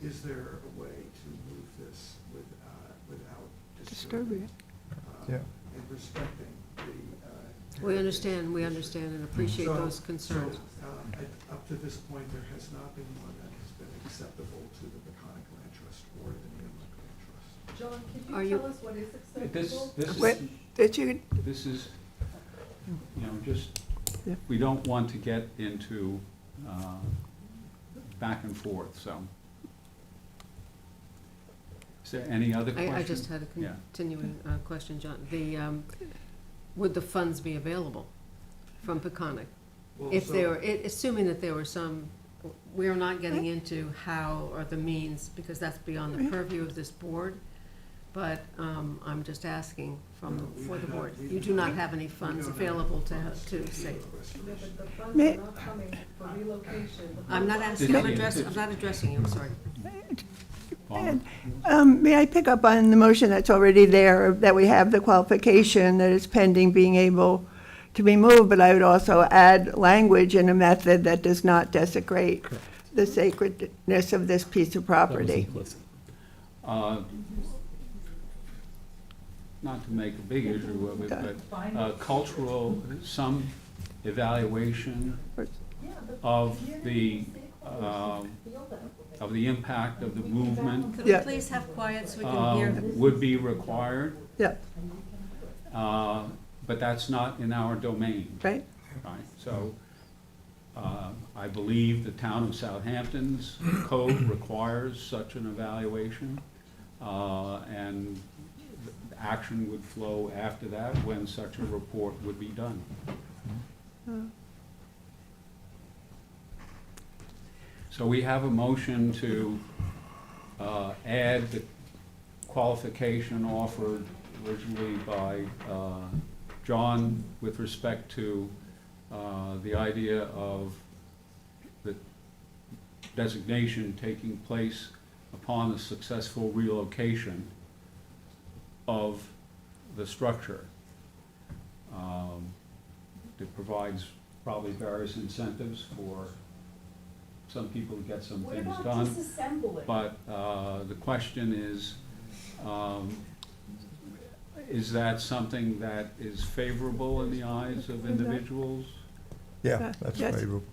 is there a way to move this without disturbing it? Yeah. And respecting the. We understand and appreciate So- those concerns. So, up to this point, there has not been one that has been acceptable to the Peconic Land Trust or the Neomak Land Trust. John, Are could you- you tell us what is this, acceptable? this Wait, is, That you, this is, just, Yeah. we don't want to get into back and forth, so. Is there any other question? I just had a Yeah. continuing question, John. Would the funds be available from Peconic? Well, If so- there were, assuming that there were some, we're not getting into how or the means, because that's beyond the purview of this board, but I'm just asking No, we for the have- board. we You do do not- not have any we funds don't have available funds to do say. a Yeah, restoration. but the funds May- are not coming for relocation. The I'm not funds- asking, Did- I'm not addressing you, I'm sorry. Paul? may I pick up on the motion that's already there, that we have the qualification that is pending being able to be moved, but I would also add language in a method that does not desecrate Correct. the sacredness of this piece of That was property. implicit. Not to make a big issue of it, but Find cultural, some evaluation Yeah, the of community the, stakeholders feel that. of the impact of the movement Could we Yeah. please have quiet so we can hear? would be required, Yeah, but that's not in our domain, right? right? So I believe the town of Southampton's code requires such an evaluation, and action would flow after that when such a report would be done. So we have a motion to add the qualification offered originally by John with respect to the idea of the designation taking place upon the successful relocation of the structure. It provides probably various incentives for some people to get some What things about done. disassembling? But the question is that something that is favorable in the eyes of individuals? Yeah, that's yes. favorable.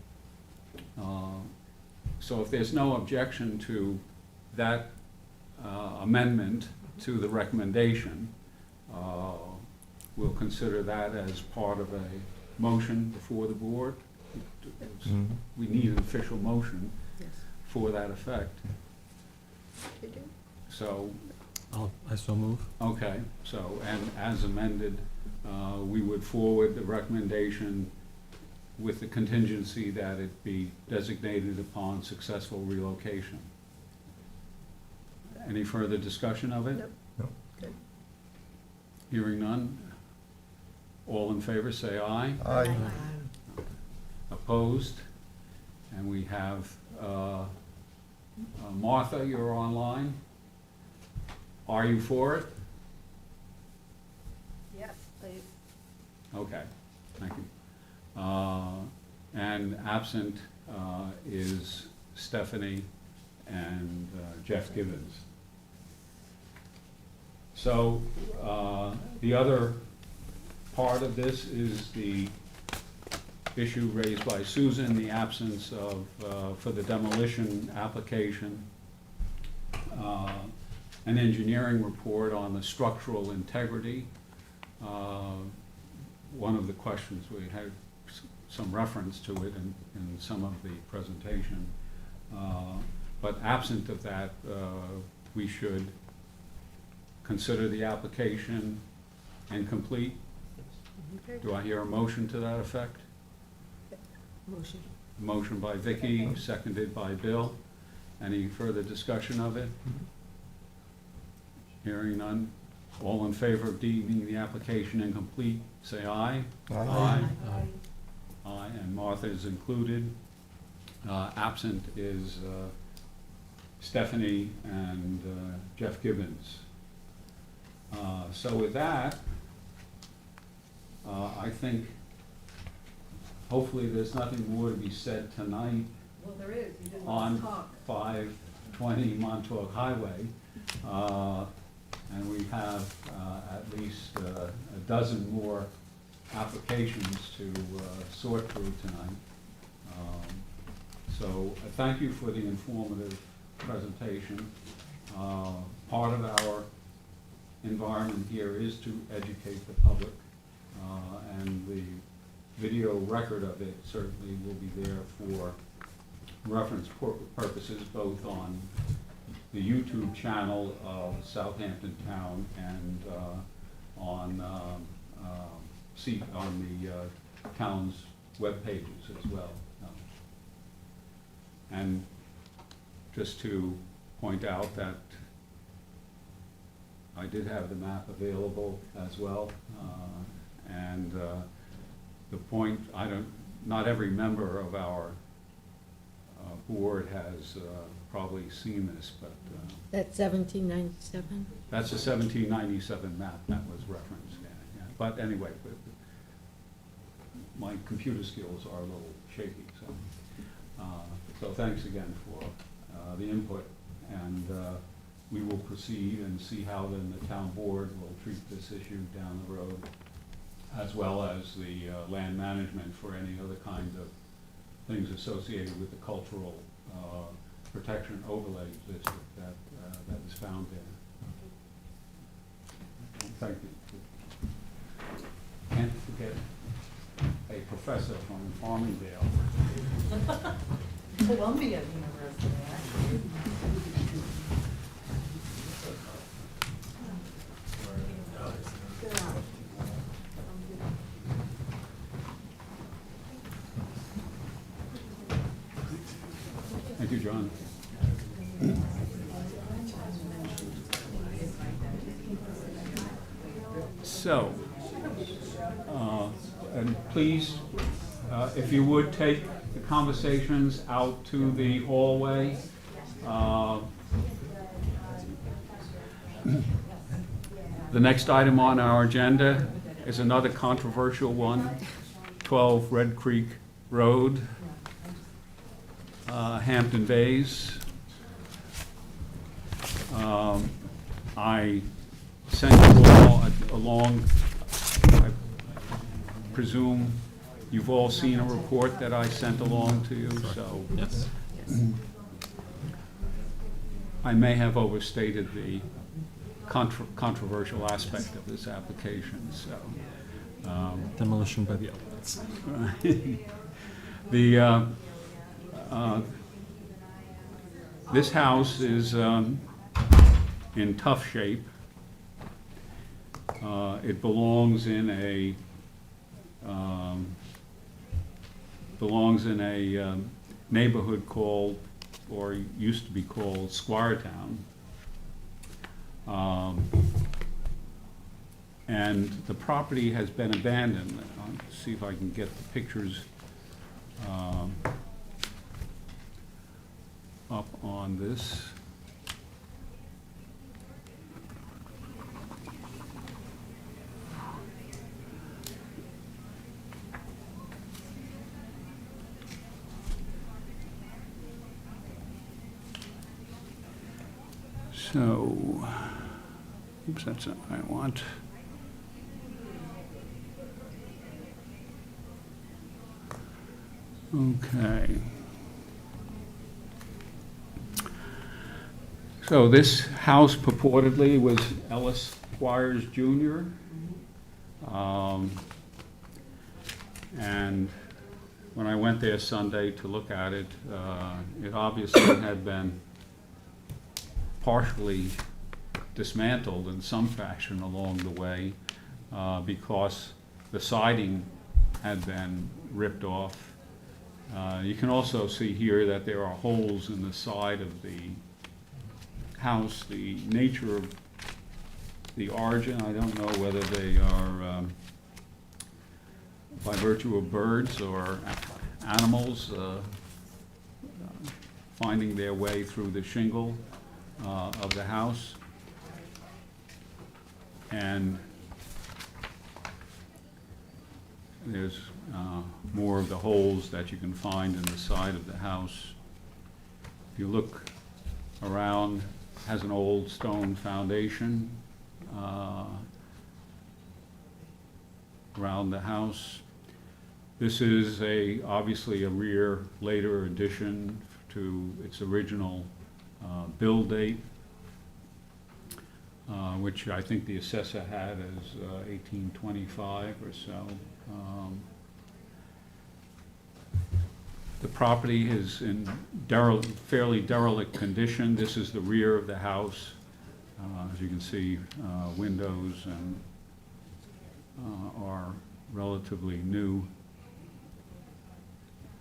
So if there's no objection to that amendment to the recommendation, we'll consider that as part of a motion before the board. We need an official motion for that effect. So, I so move. okay, so, and as amended, we would forward the recommendation with the contingency that it be designated upon successful relocation. Any further discussion of it? Nope. No. Okay. Hearing none? All in favor, say aye. Aye. Opposed? And we have Martha, you're online. Are you for it? Yes, please. Okay, thank you. And absent is Stephanie and Jeff Gibbons. So the other part of this is the issue raised by Susan, the absence of, for the demolition application, an engineering report on the structural integrity. One of the questions, we had some reference to it in some of the presentation. But absent of that, we should consider the application incomplete. Do I hear a motion to that effect? Motion. Motion by Vicky, seconded by Bill. Any further discussion of it? Hearing none. All in favor of deeming the application incomplete, say aye. Aye. Aye, and Martha is included. Absent is Stephanie and Jeff Gibbons. So with that, I think hopefully there's nothing more to be said tonight Well, there is, you didn't on talk. 520 Montauk Highway. And we have at least a dozen more applications to sort through tonight. So thank you for the informative presentation. Part of our environment here is to educate the public, and the video record of it certainly will be there for reference purposes, both on the YouTube channel of Southampton Town and on the town's web pages as well. And just to point out that I did have the map available as well, and the point, not every member of our board has probably seen this, but That's 1797? that's a 1797 map that was referenced, yeah. But anyway, my computer skills are a little shaky, so thanks again for the input, and we will proceed and see how then the town board will treat this issue down the road, as well as the land management for any other kinds of things associated with the cultural protection overlay district that is found there. Thank you. Can't forget a professor from Farmingdale. Columbia University, actually. Thank you, John. So, and please If you would take the conversations out to the hallway. The next item on our agenda is another controversial one, 12 Red Creek Road, Hampton Bays. I sent you all along, I presume you've all seen a report that I sent along to you, so. Yes. I may have overstated the controversial aspect of this application, so. Demolition by the elements. The, this house is in tough shape. It belongs in a neighborhood called, or used to be called, Squiretown. And the property has been abandoned. I'll see if I can get the pictures up on this. So, oops, that's not what I want. Okay. So this house purportedly was Ellis Squires Jr. And when I went there Sunday to look at it, it obviously had been partially dismantled in some fashion along the way because the siding had been ripped off. You can also see here that there are holes in the side of the house. The nature of the origin, I don't know whether they are by virtue of birds or animals finding their way through the shingle of the house. And there's more of the holes that you can find in the side of the house. If you look around, it has an old stone foundation around the house. This is obviously a rear later addition to its original build date, which I think the assessor had as 1825 or so. The property is in fairly derelict condition. This is the rear of the house. As you can see, windows and are relatively new.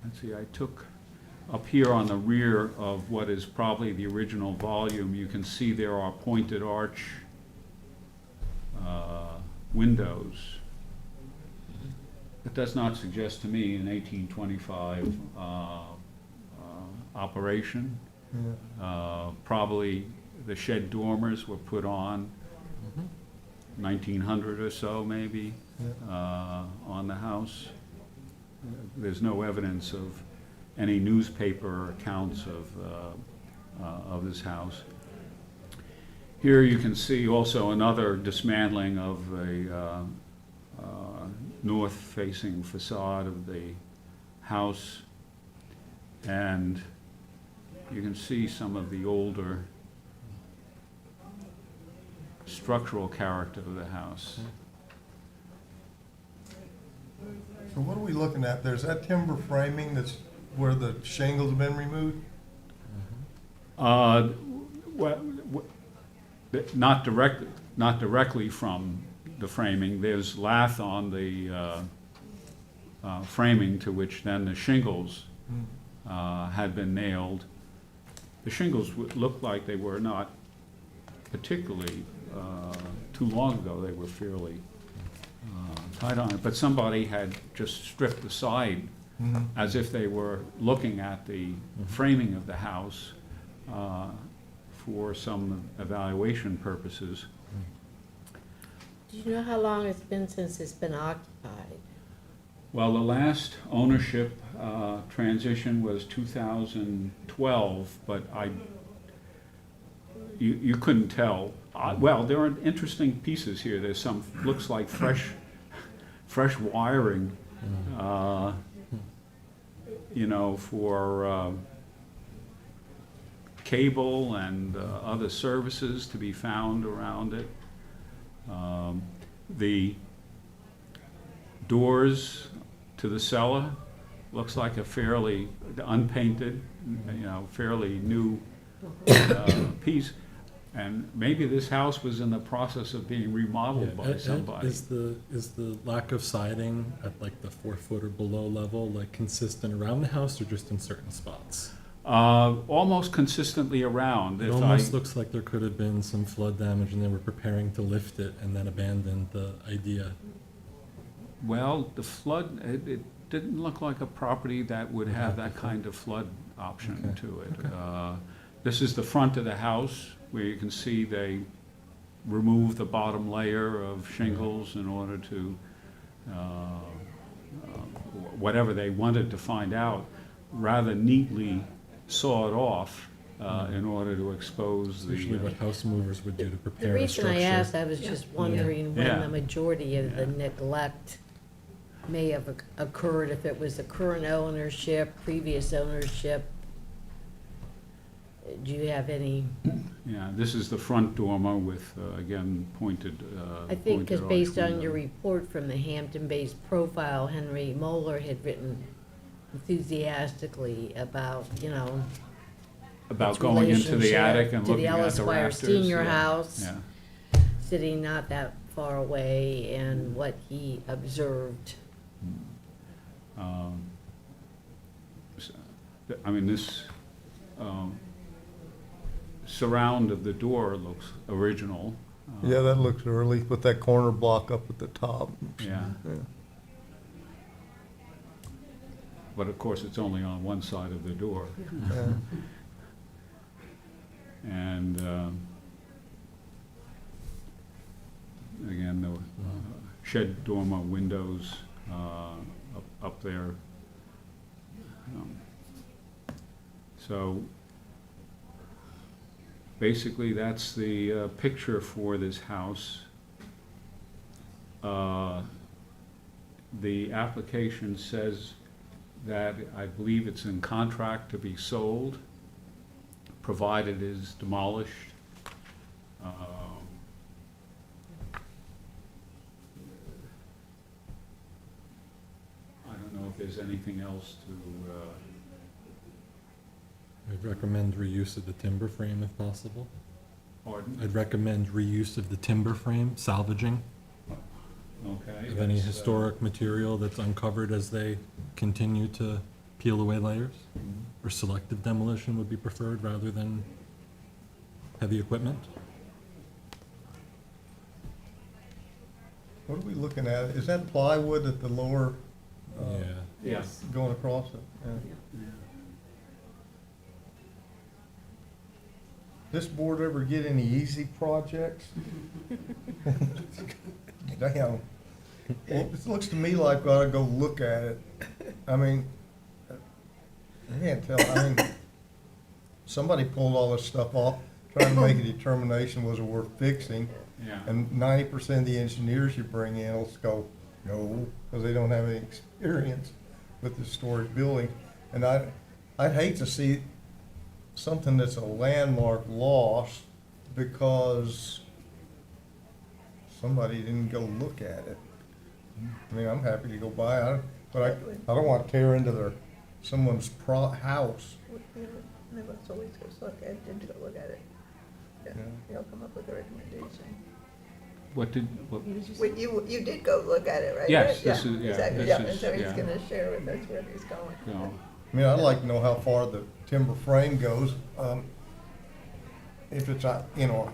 Let's see, I took up here on the rear of what is probably the original volume, you can see there are pointed arch windows. It does not suggest to me an 1825 operation. Probably the shed dormers were put on 1900 or so, maybe, on the house. There's no evidence of any newspaper accounts of this house. Here you can see also another dismantling of a north-facing facade of the house, and you can see some of the older structural character of the house. So what are we looking at? There's that timber framing that's where the shingles have been removed? Not directly from the framing. There's lath on the framing to which then the shingles had been nailed. The shingles looked like they were not particularly too long ago. They were fairly tight on it, but somebody had just stripped the side Mhm. as if they were looking at the framing of the house for some evaluation purposes. Do you know how long it's been since it's been occupied? Well, the last ownership transition was 2012, but you couldn't tell. Well, there are interesting pieces here. There's some, looks like fresh wiring, you know, for cable and other services to be found around it. The doors to the cellar looks like a fairly unpainted, you know, fairly new piece. And maybe this house was in the process of being remodeled by somebody. Is the lack of siding at like the 4 foot or below level like consistent around the house or just in certain spots? Almost consistently around. It If almost I- looks like there could have been some flood damage and they were preparing to lift it and then abandoned the idea. Well, the flood, it didn't look like a property that would have that kind of flood option Okay, to it. okay. This is the front of the house, where you can see they removed the bottom layer of shingles in order to, whatever they wanted to find out, rather neatly saw it off in order to expose the. Usually what house movers would do to The prepare a reason I structure. asked, I was just wondering when Yeah. the majority of the Yeah. neglect may have occurred, if it was the current ownership, previous ownership. Do you have any, Yeah, this is the front dormer with, again, pointed. I think, because pointed based arch on your window. report from the Hampton-based profile, Henry Moeller had written enthusiastically about, you know, About its going into the relationship attic and to the looking at Ellis the Squire rafters. Senior Yeah, House. Yeah. sitting not that far away, and what he observed. I mean, this surround of the door looks original. Yeah, that looks early with that corner block up at the top. Yeah. But of course, it's only on one side of the door. Yeah. And again, the shed dormer windows up there. So basically, that's the picture for this house. The application says that I believe it's in contract to be sold, provided it is demolished. I don't know if there's anything else to, I'd recommend reuse of the timber frame if possible. pardon? I'd recommend reuse of the timber frame, salvaging Okay. of any that's, historic material that's uncovered as they continue to peel away layers. Or selective demolition would be preferred rather than heavy equipment. What are we looking at? Is that plywood at the lower, Yeah. Yes. going across it? Yeah. Yeah. This board ever get any easy projects? Damn. It looks to me like we ought to go look at it. I mean, I can't tell, I mean, somebody pulled all this stuff off, trying to make a determination, was it worth fixing? Yeah. And 90% of the engineers you bring in will go, no, because they don't have any experience with the storage building. And I'd hate to see something that's a landmark lost because somebody didn't go look at it. I mean, I'm happy to go by, but I don't want to tear into someone's house. Let's always go look at it, and go look at it. Yeah, Yeah. They'll come up with a recommendation. What did, what, Well, you did go look at it, right? Yes, this is- yeah, Exactly, this yeah, is- and so he's yeah. gonna share with us where he's going. you know, I mean, I'd like to know how far the timber frame goes. If it's a,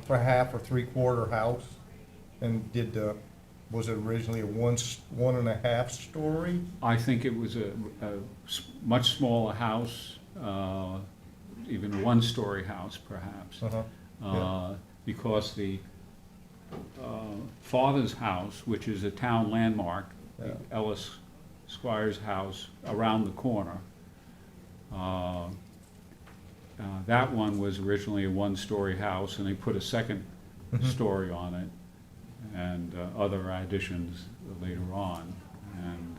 for half or 3/4 house, and did the was it originally a one and a half story? I think it was a much smaller house, even a one-story house perhaps. Uh-huh. Yeah. Because the father's house, which is a town landmark, the Yeah. Ellis Squire's house around the corner, that one was originally a one-story house, and they put a second story on it, and other additions later on. And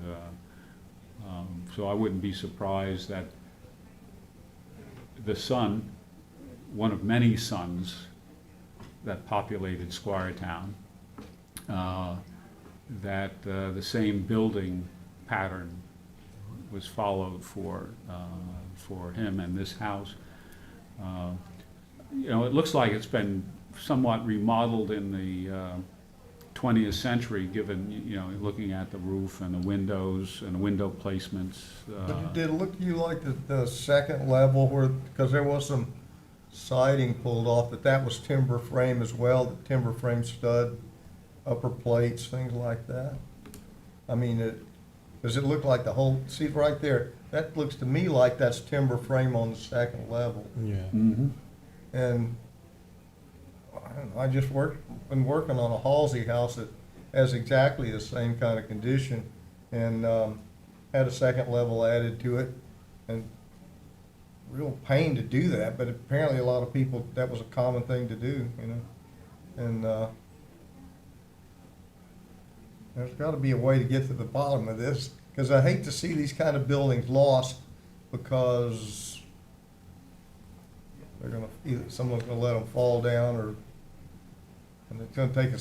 so I wouldn't be surprised that the son, one of many sons that populated Squiretown, that the same building pattern was followed for him and this house. You know, it looks like it's been somewhat remodeled in the 20th century, given, you know, looking at the roof and the windows and the window placements. But did it look to you like the second level where, because there was some siding pulled off, that was timber frame as well, the timber frame stud, upper plates, things like that? I mean, does it look like the whole, see right there, that looks to me like that's timber frame on the second level. Yeah. Mhm. And I don't know, I just been working on a Halsey house that has exactly the same kind of condition, and had a second level added to it, and real pain to do that, but apparently a lot of people, that was a common thing to do, you know? And there's gotta be a way to get to the bottom of this, because I hate to see these kind of buildings lost, because they're gonna, either someone's gonna let them fall down, or, and it's gonna take a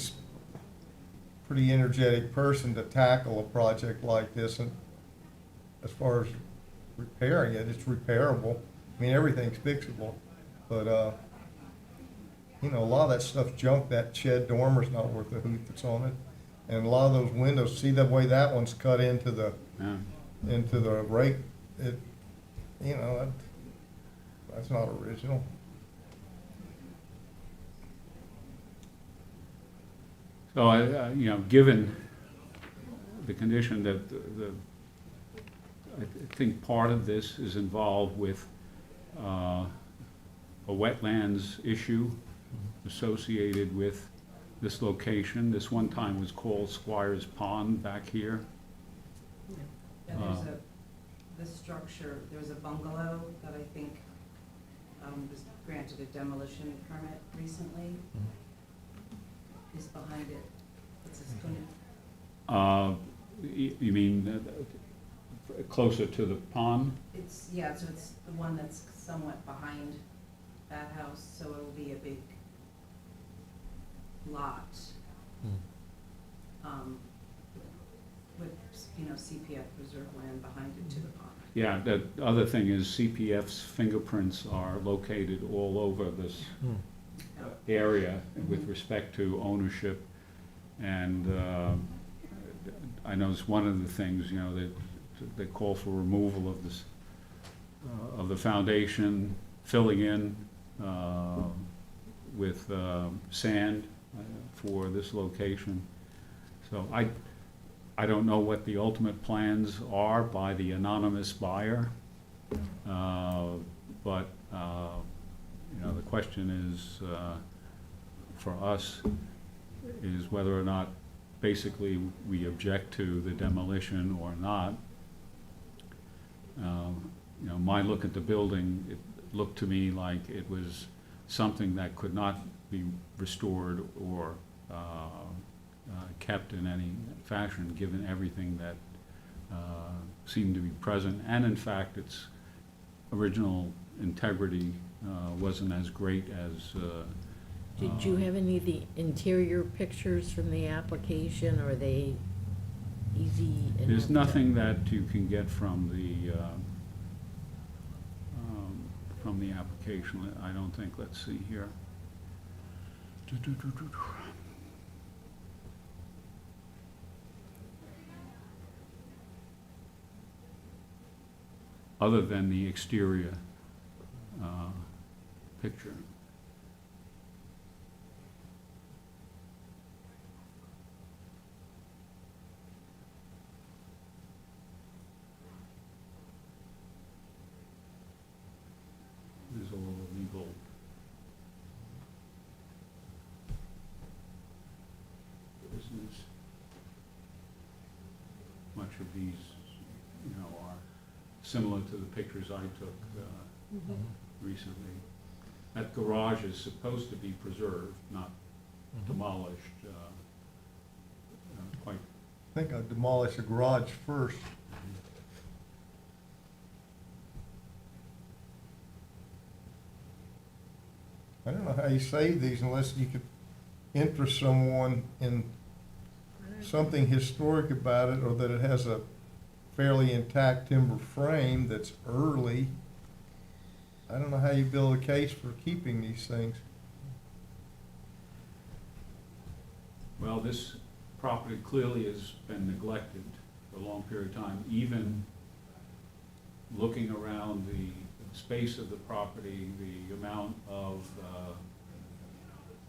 pretty energetic person to tackle a project like this. And as far as repairing it, it's repairable. I mean, everything's fixable, but, you know, a lot of that stuff's junk. That shed dormer's not worth the hoot that's on it. And a lot of those windows, see the way that one's cut into the, Yeah. into the rake, it, you know, that's not original. So you know, given the condition that I think part of this is involved with a wetlands issue associated with this location. This one time was called Squire's Pond back here. And there's this structure, there's a bungalow that I think was granted a demolition permit recently. Is behind it. What's this doing? You mean closer to the pond? It's, yeah, so it's the one that's somewhat behind that house, so it'll be a big lot. With, you know, CPF reserve land behind it to the pond. Yeah, the other thing is CPF's fingerprints are located all over this area with respect to ownership. And I know it's one of the things, you know, that they call for removal of this, of the foundation, filling in with sand for this location. So I don't know what the ultimate plans are by the anonymous buyer, but you know, the question is, for us, is whether or not basically we object to the demolition or not. You know, my look at the building, it looked to me like it was something that could not be restored or kept in any fashion, given everything that seemed to be present. And in fact, its original integrity wasn't as great as Did you have any of the interior pictures from the application, or are they easy enough? There's nothing that you can get from the application, I don't think. Let's see here. Other than the exterior picture. people business. Much of these, are similar to the pictures I took recently. That garage is supposed to be preserved, not demolished. Quite. I think I'd demolish the garage first. I don't know how you save these unless you could interest someone in something historic about it, or that it has a fairly intact timber frame that's early. I don't know how you build a case for keeping these things. Well, this property clearly has been neglected for a long period of time. Even looking around the space of the property, the amount of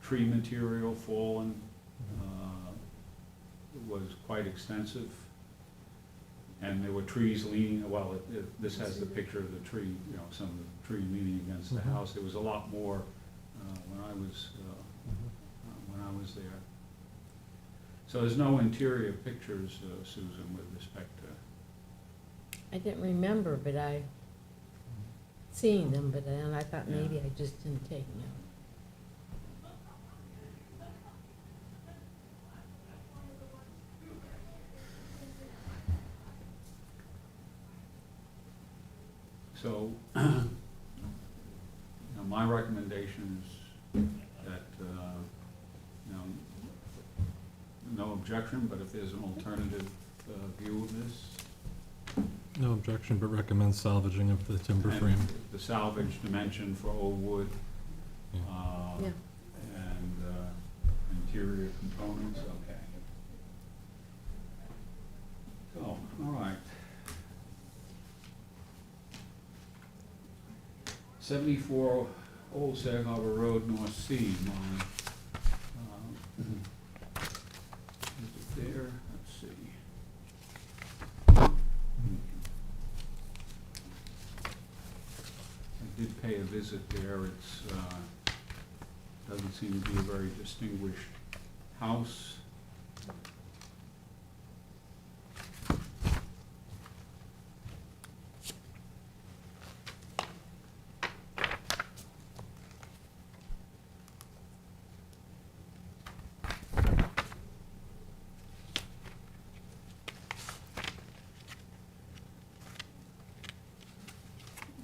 tree material fallen was quite extensive. And there were trees leaning, well, this has the picture of the tree, some of the tree leaning against the house. There was a lot more when I was there. So there's no interior pictures, Susan, with respect to. I didn't remember, but I seen them, but then I thought maybe I just didn't take them. So, my recommendation is that, no objection, but if there's an alternative view of this. No objection, but recommend salvaging of the timber And frame. the salvage dimension for old wood. Yeah. Yeah. And interior components, okay. So, all right. 74 Old Sag Harbor Road, North Sea, is it there? Let's see. I did pay a visit there. It's, doesn't seem to be a very distinguished house.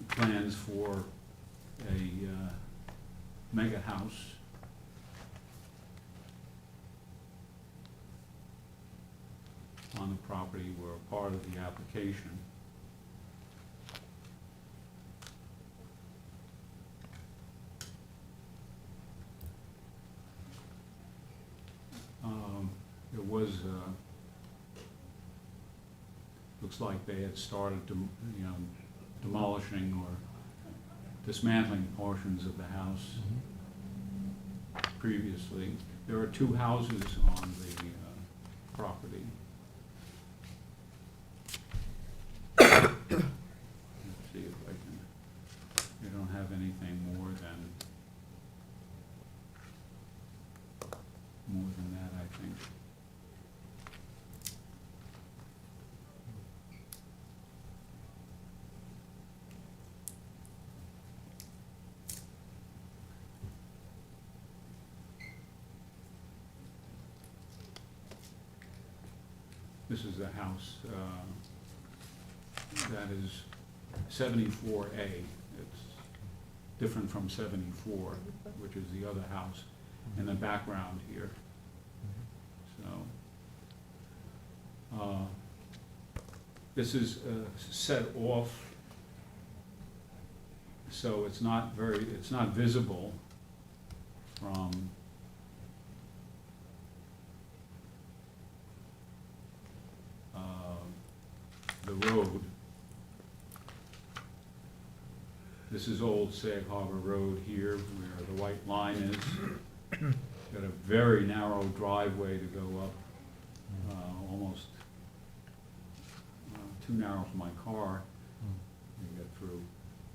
Plans for a mega house. On the property were part of the application. There was, looks like they had started to, demolishing or dismantling portions of the house previously. There are two houses on the property. Let's see if I can, they don't have anything more than that, I think. This is the house that is 74A. It's different from 74, which is the other house in the background here. So, this is set off, so it's not visible from the road. This is Old Sag Harbor Road here, where the white line is. Got a very narrow driveway to go up, almost too narrow for my car to get through.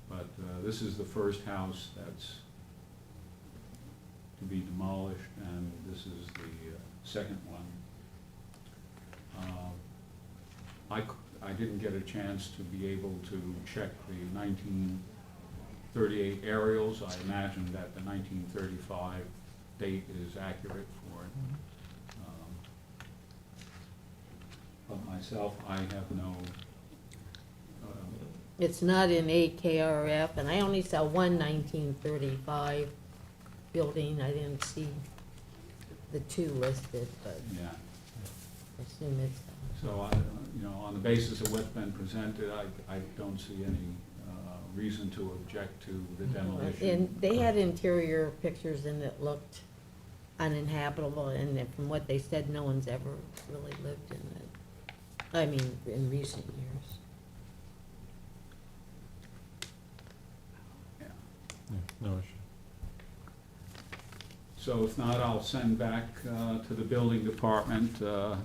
But this is the first house that's to be demolished, and this is the second one. I didn't get a chance to be able to check the 1938 aerials. I imagine that the 1935 date is accurate for it. But myself, I have no, It's not in AKRF, and I only saw one 1935 building. I didn't see the two listed, but yeah. I assume it's. So on the basis of what's been presented, I don't see any reason to object to the demolition. And they had interior pictures and it looked uninhabitable, and then from what they said, no one's ever really lived in it. I mean, in recent years. Yeah. Yeah, no issue. So if not, I'll send back to the building department,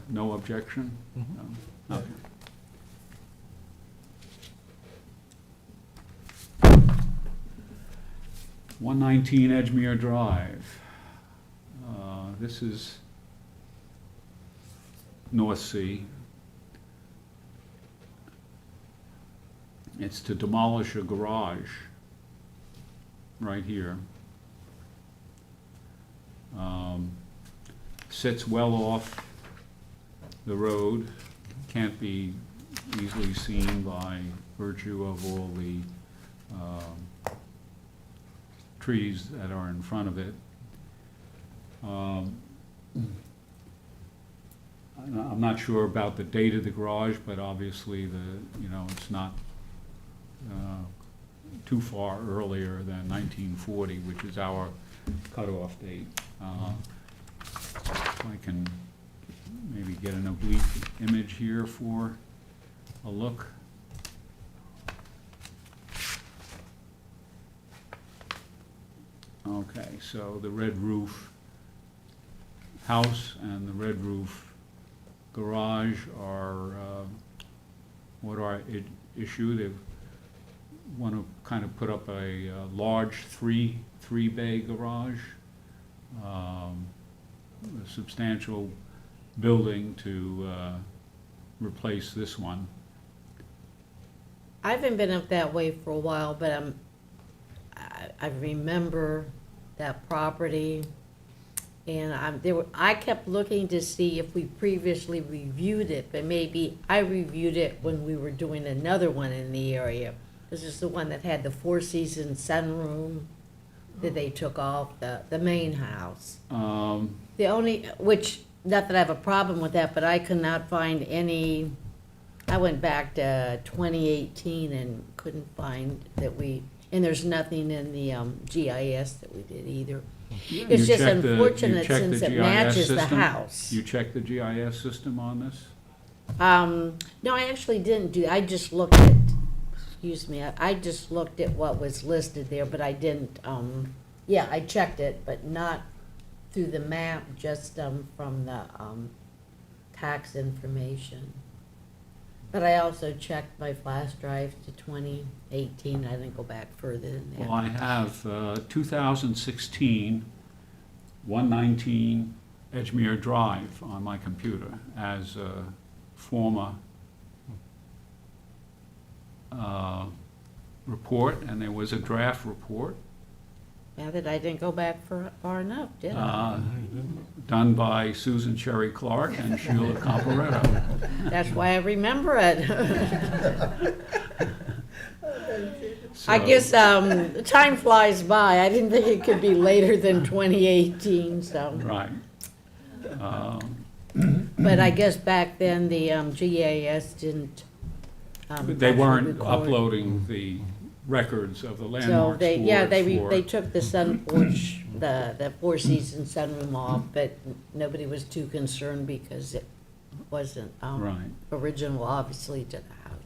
no objection? Mhm. No? Okay. "119 Edgemere Drive. This is North Sea. It's to demolish a garage right here. Sits well off the road, can't be easily seen by virtue of all the trees that are in front of it. I'm not sure about the date of the garage, but obviously it's not too far earlier than 1940, which is our cutoff date. If I can maybe get an oblique image here for a look. Okay, so the red roof house and the red roof garage are what are at issue. They want to kind of put up a large three-bay garage, a substantial building to replace this one. I haven't been up that way for a while, but I remember that property, and I kept looking to see if we previously reviewed it, but maybe I reviewed it when we were doing another one in the area. This is the one that had the four-season sunroom that they took off the main house. The only, which, not that I have a problem with that, but I could not find any. I went back to 2018 and couldn't find that and there's nothing in the GIS that we did either. It's just unfortunate since it matches the house. You checked the GIS system on this? No, I actually didn't do, I just looked at, excuse me, I just looked at what was listed there, but I didn't, yeah, I checked it, but not through the map, just from the tax information. But I also checked my flash drive to 2018. I didn't go back further than that. Well, I have 2016, 119 Edgemere Drive on my computer as a former report, and there was a draft report. Yeah, that I didn't go back far enough, did I? Done by Susan Cherry Clark and Sheila Comparetto. That's why I remember it. I guess time flies by. I didn't think it could be later than 2018, so. Right. But I guess back then, the GIS didn't. They actually weren't record. uploading the records of the So landmarks they, yeah, for- they took the sun porch, the four-season sunroom off, but nobody was too concerned because it wasn't Right. original, obviously, to the house.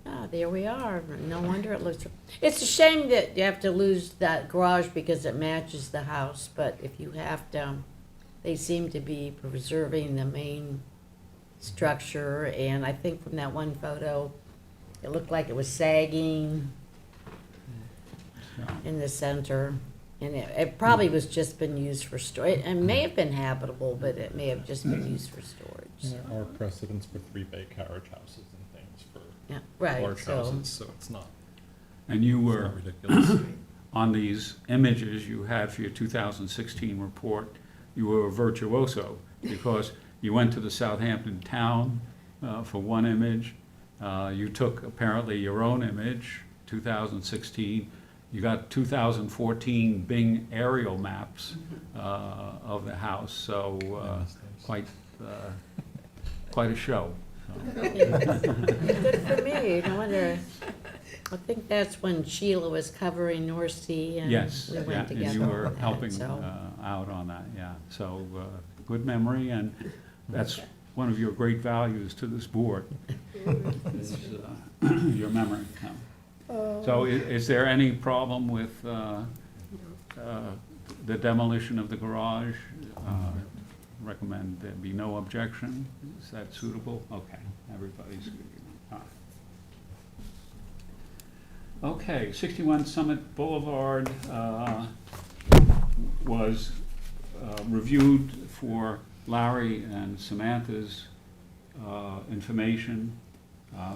Ah, there we are. No wonder it looks. It's a shame that you have to lose that garage because it matches the house, but if you have to, they seem to be preserving the main structure, and I think from that one photo, it looked like it was sagging. in the center. And it probably was just been used for storage. It may have been habitable, but it may have just been used for storage. There are precedents for three-bay carriage houses and things for Yeah, right, large so, houses, so it's not, And you it's were, not ridiculous. on these images you had for your 2016 report, you were a virtuoso, because you went to the Southampton town for one image. You took apparently your own image, 2016. You got 2014 Bing aerial maps of the house, so quite a show. good for me. No wonder, I think that's when Sheila was covering North Sea and Yes, we yeah, went and together you were on that, helping so. out on that, yeah. So, good memory, and that's one of your great values to this board, is your memory. So is there any problem with the demolition of the garage? Recommend there be no objection? Is that suitable? Okay, everybody's good. All right. Okay, 61 Summit Boulevard was reviewed for Larry and Samantha's information.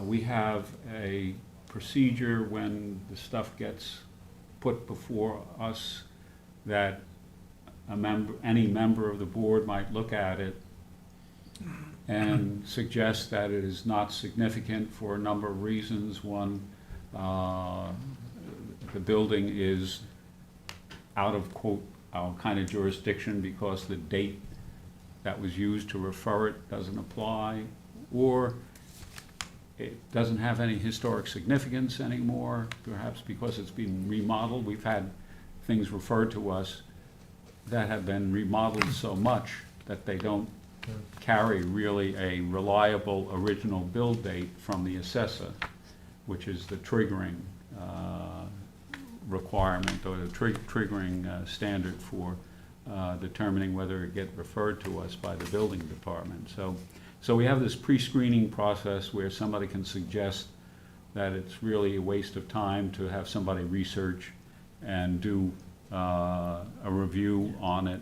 We have a procedure when the stuff gets put before us that any member of the board might look at it and suggest that it is not significant for a number of reasons. One, the building is out of, quote, our kind of jurisdiction because the date that was used to refer it doesn't apply, or it doesn't have any historic significance anymore, perhaps because it's been remodeled. We've had things referred to us that have been remodeled so much that they don't carry really a reliable original build date from the assessor, which is the triggering requirement, or the triggering standard for determining whether it get referred to us by the building department. So we have this pre-screening process where somebody can suggest that it's really a waste of time to have somebody research and do a review on it.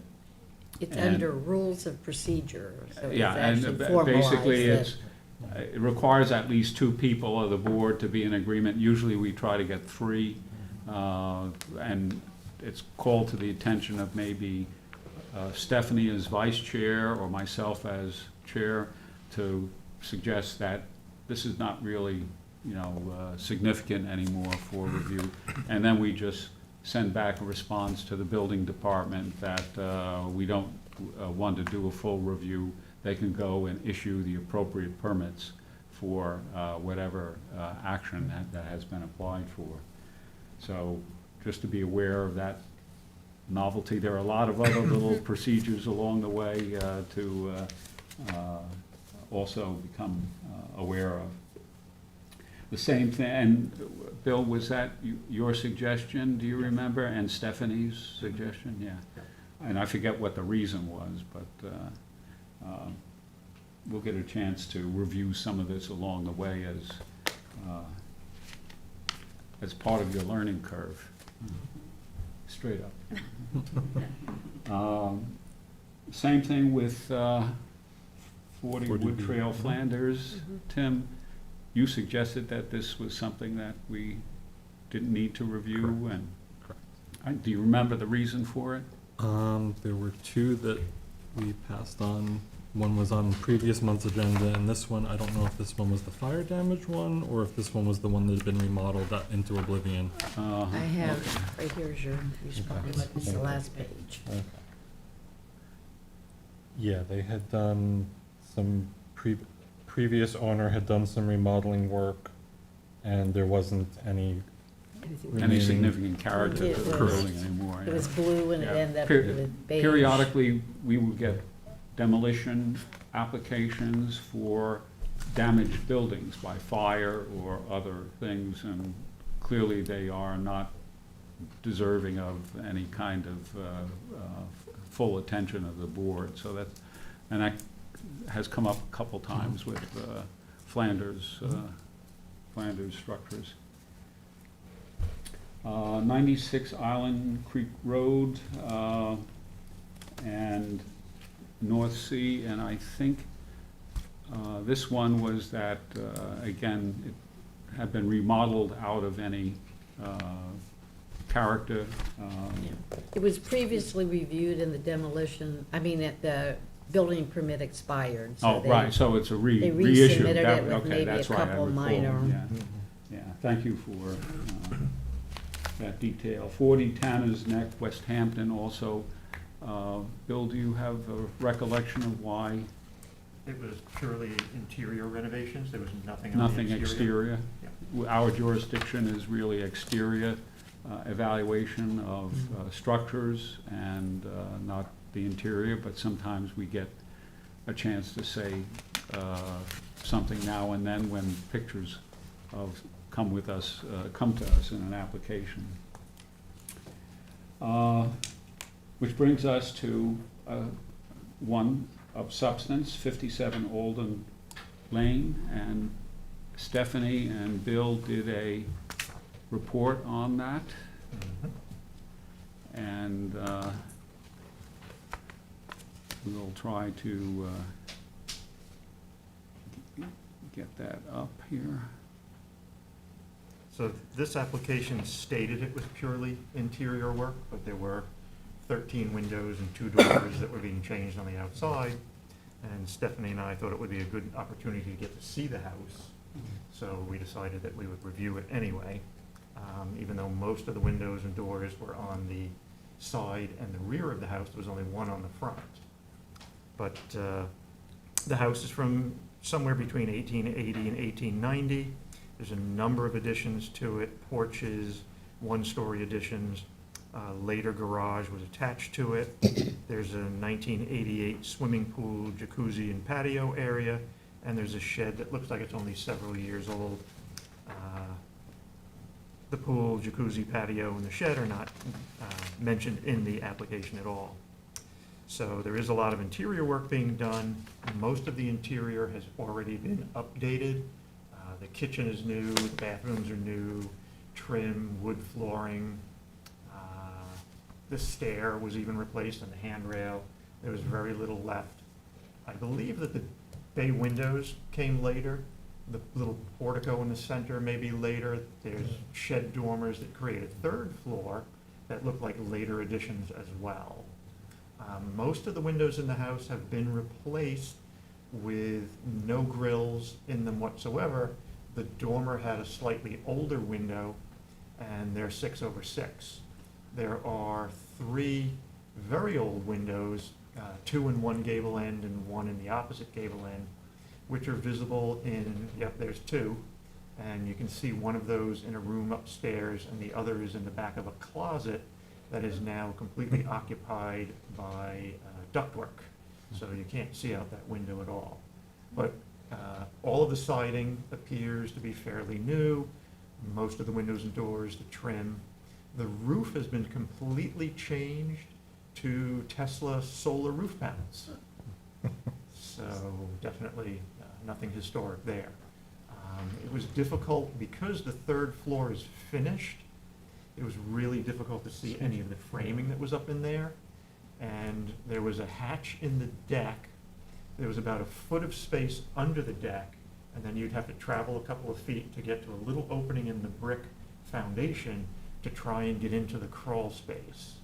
It's And- under rules of procedure, so it's Yeah, and actually formalized. basically that- it requires at least 2 people of the board to be in agreement. Usually we try to get 3, and it's called to the attention of maybe Stephanie as vice chair or myself as chair to suggest that this is not really, significant anymore for review. And then we just send back a response to the building department that we don't want to do a full review. They can go and issue the appropriate permits for whatever action that has been applied for. So just to be aware of that novelty. There are a lot of other little procedures along the way to also become aware of. The same thing, and Bill, was that your suggestion, do you remember, and Stephanie's suggestion? Yeah. And I forget what the reason was, but we'll get a chance to review some of this along the way as part of your learning curve. Straight up. Same thing with 40 Wood Trail Flanders. Tim, you suggested that this was something that we didn't need to review, and do you remember the reason for it? There were 2 that we passed on. One was on previous month's agenda, and this one, I don't know if this one was the fire damage one, or if this one was the one that had been remodeled into oblivion. I have, right here's your response, it's the last page. Okay. Yeah, they had done some, previous owner had done some remodeling work, and there wasn't any Any significant character to the It was- building anymore? It yeah. was blue and it Yeah. ended up Per- with beige. Periodically, we would get demolition applications for damaged buildings by fire or other things, and clearly they are not deserving of any kind of full attention of the board. So that has come up a couple times with Flanders structures. 96 Island Creek Road, and North Sea, and I think this one was that, again, it had been remodeled out of any character. It was previously reviewed and the demolition, the building permit expired. so Oh, they- right, so it's a They reissue. resubmitted That- it with okay, maybe a that's right, I couple recall, minor. yeah. Yeah, thank you for that detail. 40 Tanner's Neck, West Hampton also. Bill, do you have a recollection of why? It was purely interior renovations, there was nothing on the Nothing exterior? Our jurisdiction is really exterior evaluation of structures and not the interior, but sometimes we get a chance to say something now and then when pictures come to us in an application. Which brings us to one of substance, 57 Alden Lane, and Stephanie and Bill did a report on that. And we'll try to get that up here. So this application stated it was purely interior work, but there were 13 windows and 2 doors that were being changed on the outside. And Stephanie and I thought it would be a good opportunity to get to see the house. So we decided that we would review it anyway, even though most of the windows and doors were on the side and the rear of the house. There was only one on the front. But the house is from somewhere between 1880 and 1890. There's a number of additions to it, porches, one-story additions. Later garage was attached to it. There's a 1988 swimming pool, jacuzzi, and patio area, and there's a shed that looks like it's only several years old. The pool, jacuzzi, patio, and the shed are not mentioned in the application at all. So there is a lot of interior work being done. Most of the interior has already been updated. The kitchen is new, the bathrooms are new, trim, wood flooring. The stair was even replaced and the handrail. There was very little left. I believe that the bay windows came later. The little portico in the center maybe later. There's shed dormers that create a third floor that look like later additions as well. Most of the windows in the house have been replaced with no grills in them whatsoever. The dormer had a slightly older window, and they're 6/6. There are 3 very old windows, 2 in one gable end and 1 in the opposite gable end, which are visible in, yep, there's 2. And you can see one of those in a room upstairs, and the other is in the back of a closet that is now completely occupied by ductwork. So you can't see out that window at all. But all of the siding appears to be fairly new. Most of the windows and doors, the trim. The roof has been completely changed to Tesla solar roof panels. So definitely nothing historic there. It was difficult because the 3rd floor is finished. It was really difficult to see any of the framing that was up in there. And there was a hatch in the deck. There was about a foot of space under the deck, and then you'd have to travel a couple of feet to get to a little opening in the brick foundation to try and get into the crawl space.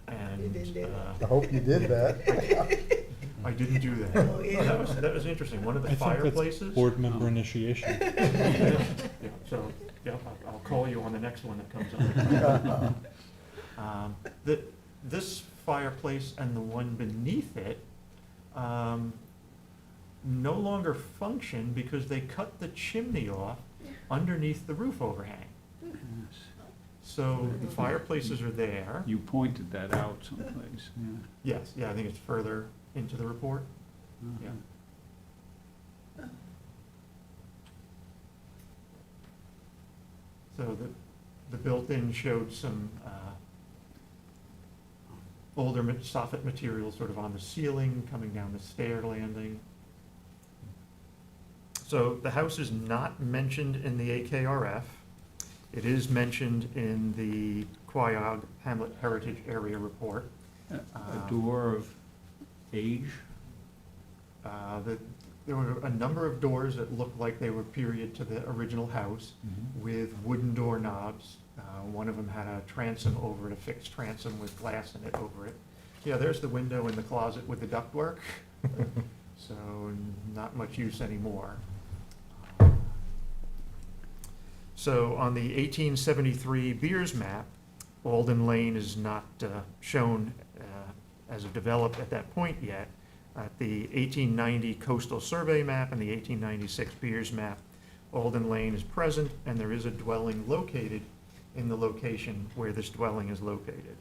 And I hope you did that. I didn't do that. Oh, that was interesting. One of the fireplaces. Board member initiation. Yeah, so, yeah, I'll call you on the next one that comes up. This fireplace and the one beneath it no longer function because they cut the chimney off underneath the roof overhang. So the fireplaces are there. You pointed that out someplace, yeah. Yes, yeah, I think it's further into the report. Yeah. So the built-in showed some older soffit material sort of on the ceiling, coming down the stair landing. So the house is not mentioned in the AKRF. It is mentioned in the Quayog Hamlet Heritage Area Report. A door of age? There were a number of doors that looked like they were period to the original house with wooden doorknobs. One of them had a transom over it, a fixed transom with glass in it over it. Yeah, there's the window in the closet with the ductwork. So not much use anymore. So on the 1873 Beers map, Alden Lane is not shown as developed at that point yet. At the 1890 Coastal Survey map and the 1896 Beers map, Alden Lane is present, and there is a dwelling located in the location where this dwelling is located.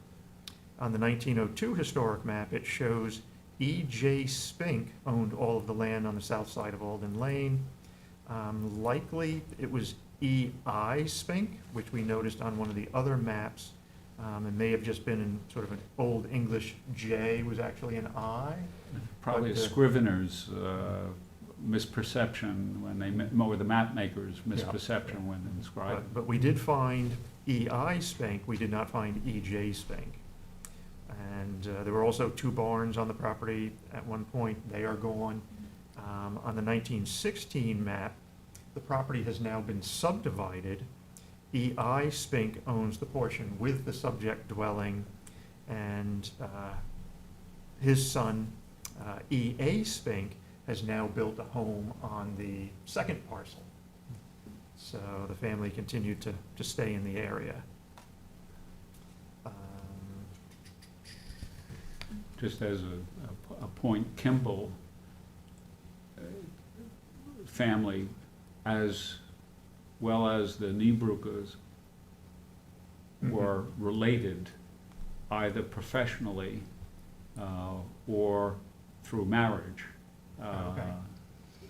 On the 1902 historic map, it shows E.J. Spink owned all of the land on the south side of Alden Lane. Likely, it was E.I. Spink, which we noticed on one of the other maps. It may have just been in sort of an Old English J was actually an I. Probably a But, scrivener's misperception when they, or the map maker's misperception when inscribing. But we did find E.I. Spink, we did not find E.J. Spink. And there were also 2 barns on the property at one point. They are gone. On the 1916 map, the property has now been subdivided. E.I. Spink owns the portion with the subject dwelling, and his son, E.A. Spink, has now built a home on the second parcel. So the family continued to stay in the area. Just as a point, Kimball family, as well as the Niebruckers, were related either professionally or through marriage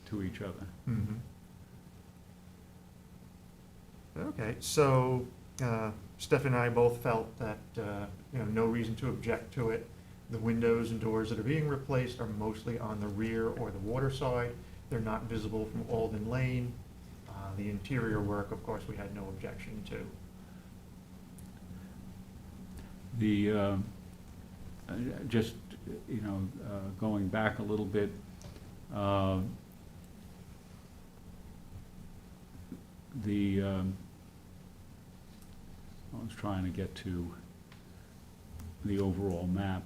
to each other. Okay, so Steph and I both felt that no reason to object to it. The windows and doors that are being replaced are mostly on the rear or the water side. They're not visible from Alden Lane. The interior work, of course, we had no objection to. The, just, going back a little bit, I was trying to get to the overall map.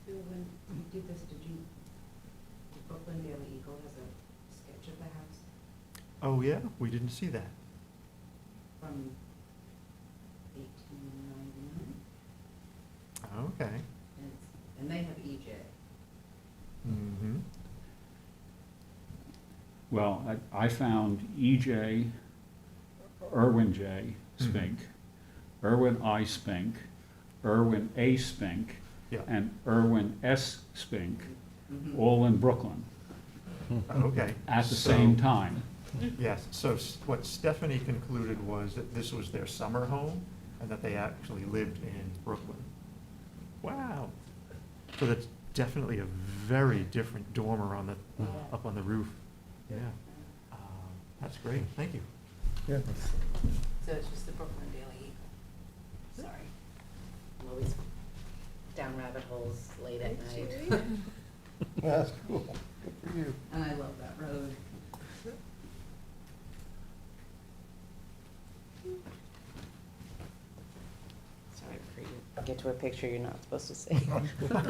When you did this, did Brooklyn Daily Eagle has a sketch of the house Oh, yeah? We didn't see that. from 1899? Okay. And they have EJ. Mm-hmm. Well, I found E.J., Irwin J. Spink, Irwin I. Spink, Irwin A. Spink, and Irwin S. Spink, all in Brooklyn Okay. at the same time. Yes, so what Stephanie concluded was that this was their summer home and that they actually lived in Brooklyn. Wow. So that's definitely a very different dormer on the, up on the roof. Yeah. That's great, thank you. Yeah. So it's just the Brooklyn Daily Eagle. Sorry. I'm always down rabbit holes late at night. That's cool. Good for you. And I love that road. Sorry, before you get to a picture you're not supposed to see. You're not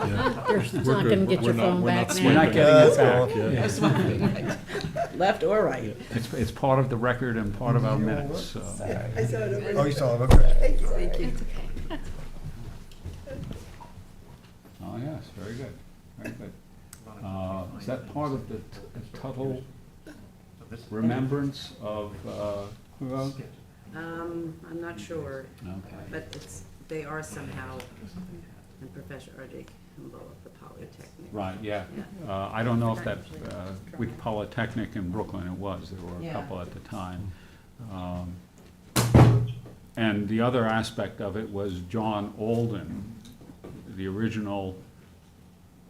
gonna get your phone back now. We're not getting it back. That's fine. Left or right? It's part of the record and part of our minutes, so. I saw it over. Oh, you saw it, okay. Thank you, thank you. Oh, yes, very good, very good. Is that part of the Tuttle remembrance of, I'm not sure, okay. but they are somehow in Professor R.J. Kimball of the Polytechnic. Right, yeah. I don't know if that, which Polytechnic in Brooklyn it was, there were a couple at the time. And the other aspect of it was John Alden, the original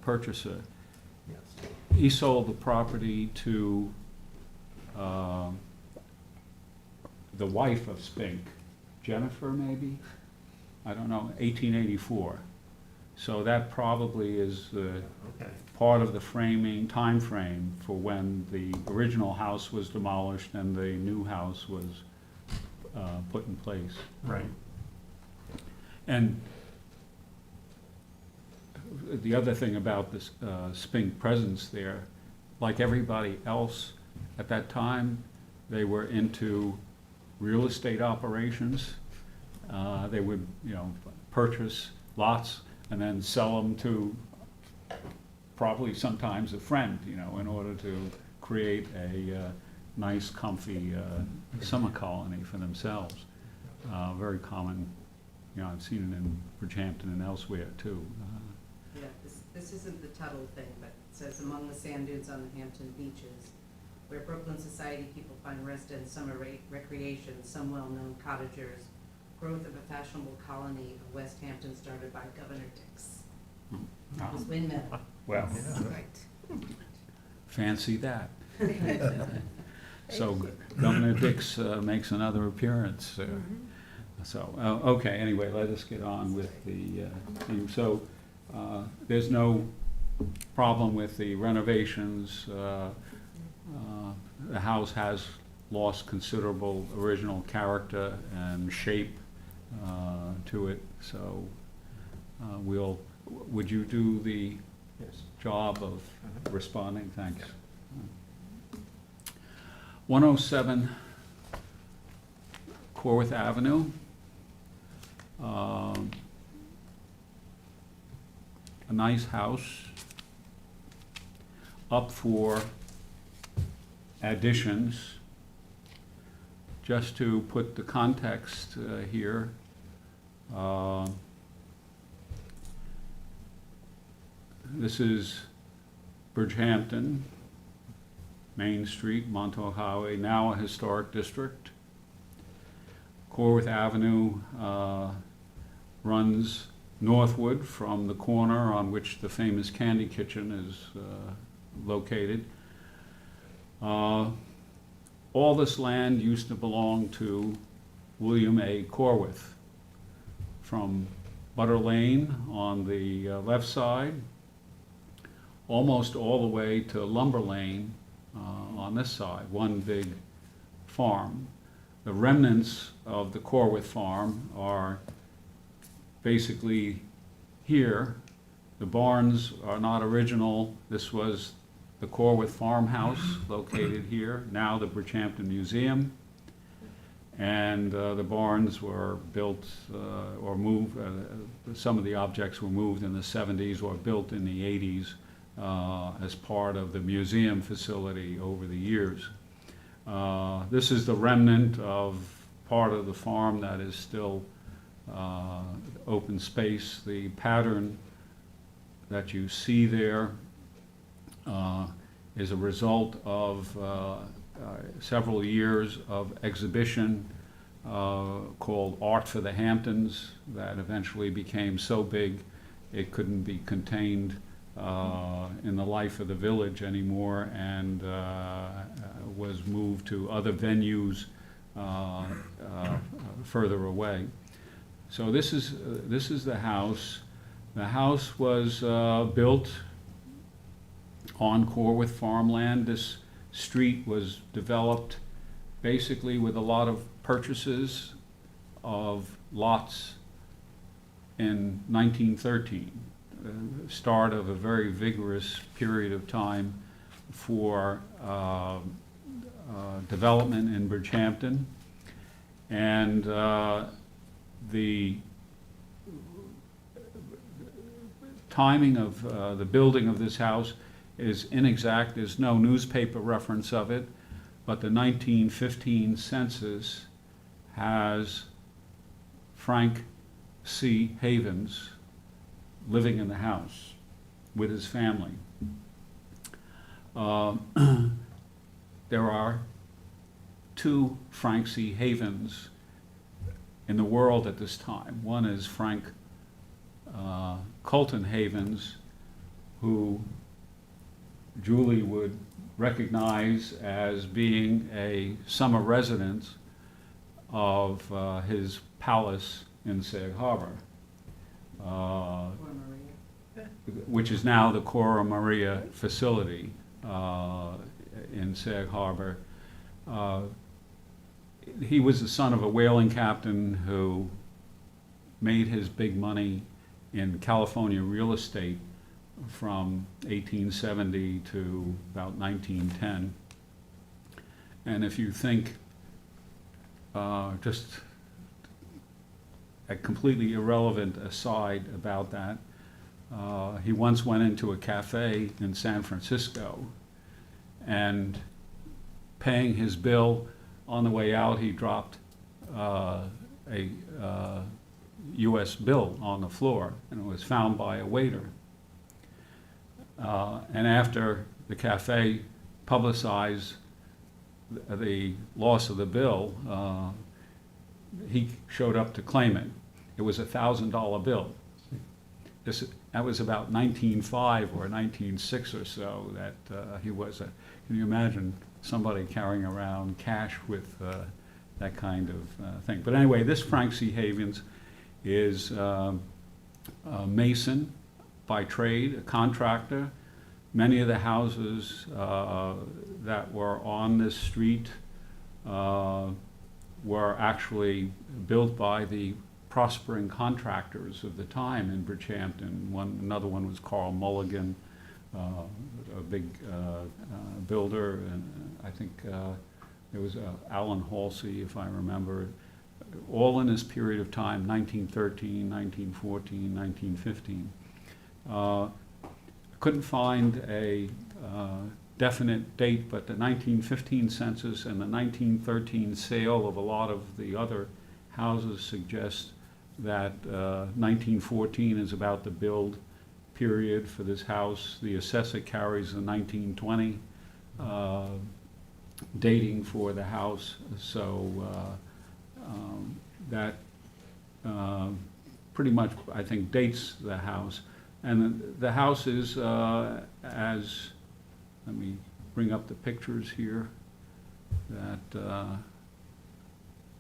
purchaser. He sold the property to the wife of Spink, Jennifer maybe? I don't know, 1884. So that probably is Okay. part of the framing, time frame for when the original house was demolished and the new house was put in place. Right. And the other thing about this Spink presence there, like everybody else at that time, they were into real estate operations. They would, purchase lots and then sell them to probably sometimes a friend, in order to create a nice, comfy summer colony for themselves. Very common, I've seen it in Bridgehampton and elsewhere too. Yeah, this isn't the Tuttle thing, but it says among the sand dunes on the Hampton beaches, where Brooklyn society people find rest and summer recreation, some well-known cottagers, growth of a fashionable colony of West Hampton started by Governor Dix. It was windmill. Well, Right. fancy that. So Governor Dix makes another appearance. So, okay, anyway, let us get on with the theme. So there's no problem with the renovations. The house has lost considerable original character and shape to it. So would you do the job of responding? Thanks. 107 Corwith Avenue. A nice house up for additions. Just to put the context here, this is Bridgehampton, Main Street, Montauk Highway, now a historic district. Corwith Avenue runs northward from the corner on which the famous Candy Kitchen is located. All this land used to belong to William A. Corwith. From Butter Lane on the left side, almost all the way to Lumber Lane on this side, one big farm. The remnants of the Corwith farm are basically here. The barns are not original. This was the Corwith farmhouse located here, now the Bridgehampton Museum. And the barns were built or moved, some of the objects were moved in the 70s or built in the 80s as part of the museum facility over the years. This is the remnant of part of the farm that is still open space. The pattern that you see there is a result of several years of exhibition called Art for the Hamptons that eventually became so big it couldn't be contained in the life of the village anymore and was moved to other venues further away. So this is the house. The house was built on Corwith farmland. This street was developed basically with a lot of purchases of lots in 1913, start of a very vigorous period of time for development in Bridgehampton. And the timing of the building of this house is inexact. There's no newspaper reference of it, but the 1915 census has Frank C. Havens living in the house with his family. There are two Frank C. Havens in the world at this time. One is Frank Colton Havens, who Julie would recognize as being a summer resident of his palace in Sag Harbor, Or Maria. which is now the Cora Maria facility in Sag Harbor. He was the son of a whaling captain who made his big money in California real estate from 1870 to about 1910. And if you think, just a completely irrelevant aside about that, he once went into a cafe in San Francisco, and paying his bill, on the way out he dropped a US bill on the floor, and it was found by a waiter. And after the cafe publicized the loss of the bill, he showed up to claim it. It was a $1,000 bill. That was about 1905 or 1906 or so that he was a, can you imagine somebody carrying around cash with that kind of thing? But anyway, this Frank C. Havens is a mason by trade, a contractor. Many of the houses that were on this street were actually built by the prospering contractors of the time in Bridgehampton. Another one was Carl Mulligan, a big builder, and I think there was Alan Halsey, if I remember, all in this period of time, 1913, 1914, 1915. Couldn't find a definite date, but the 1915 census and the 1913 sale of a lot of the other houses suggest that 1914 is about the build period for this house. The assessor carries the 1920 dating for the house, so that pretty much, I think, dates the house. And the house is, as, let me bring up the pictures here that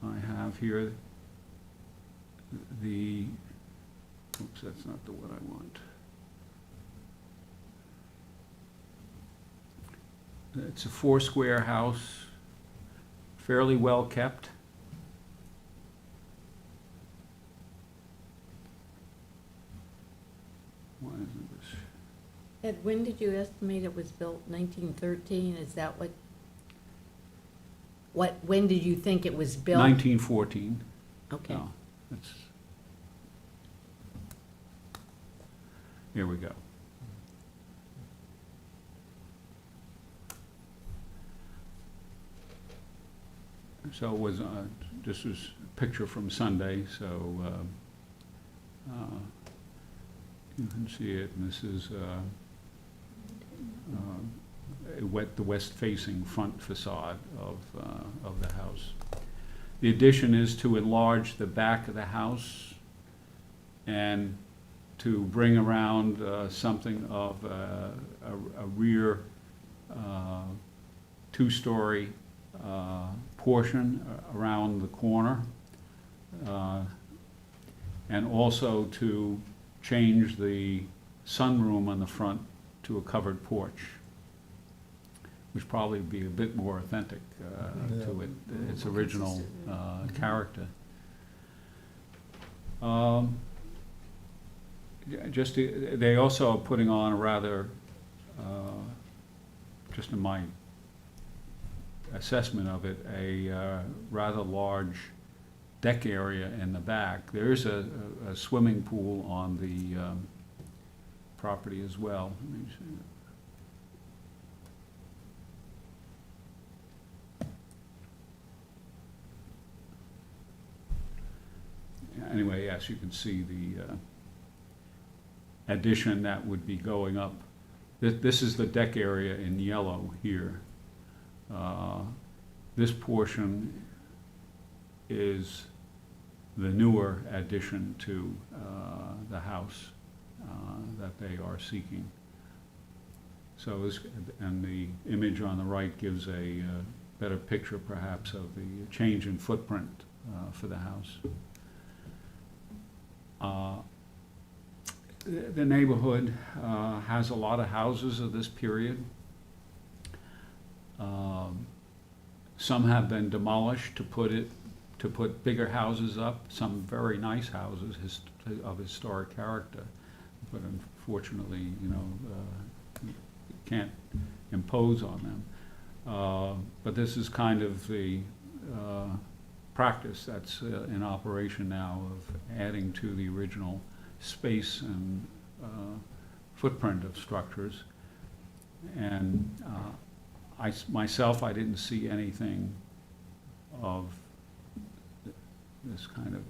I have here. Oops, that's not the one I want. It's a 4-square house, fairly well kept. Why isn't this? Ed, when did you estimate it was built? 1913? Is that when did you think it was built? 1914. Okay. No, that's, here we go. So it was, this was a picture from Sunday, so you can see it, and this is the west-facing front facade of the house. The addition is to enlarge the back of the house and to bring around something of a rear 2-story portion around the corner, and also to change the sunroom on the front to a covered porch, which probably would be a bit more authentic to its original character. They also are putting on a rather, just in my assessment of it, a rather large deck area in the back. There is a swimming pool on the property as well. Let me see. Anyway, yes, you can see the addition that would be going up. This is the deck area in yellow here. This portion is the newer addition to the house that they are seeking. So, and the image on the right gives a better picture perhaps of the change in footprint for the house. the neighborhood has a lot of houses of this period. Some have been demolished to put bigger houses up, some very nice houses of historic character. But unfortunately, you can't impose on them. But this is kind of the practice that's in operation now of adding to the original space and footprint of structures. And myself, I didn't see anything of this kind of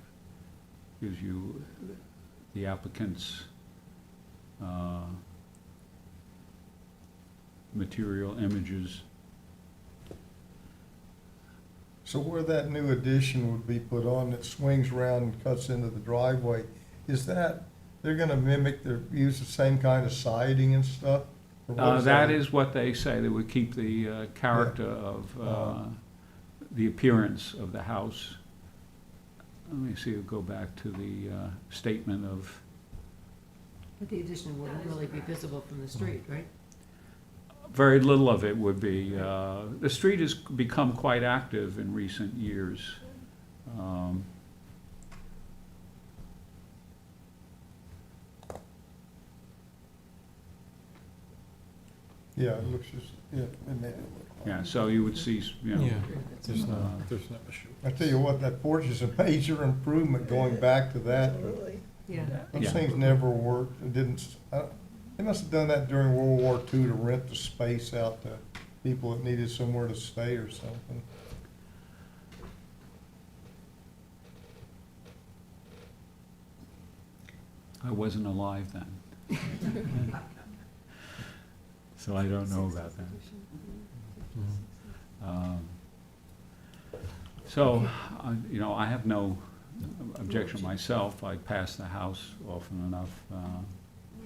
gives you the applicant's material images. So where that new addition would be put on that swings around and cuts into the driveway, is that, they're gonna use the same kind of siding and stuff? Or what That is what they say. They would keep the character of the appearance of the house. Let me see, go back to the statement of, But the addition wouldn't really be visible from the street, right? very little of it would be. The street has become quite active in recent years. Yeah, it looks just, yeah, it made it look. Yeah, so you would see, you know. Yeah, there's no issue. I tell you what, that porch is a major improvement going back to that. Yeah. Those Yeah. things never worked. It didn't, they must have done that during World War II to rent the space out to people that needed somewhere to stay or something. I wasn't alive then. So I don't know about that. So, you know, I have no objection myself. I pass the house often enough. No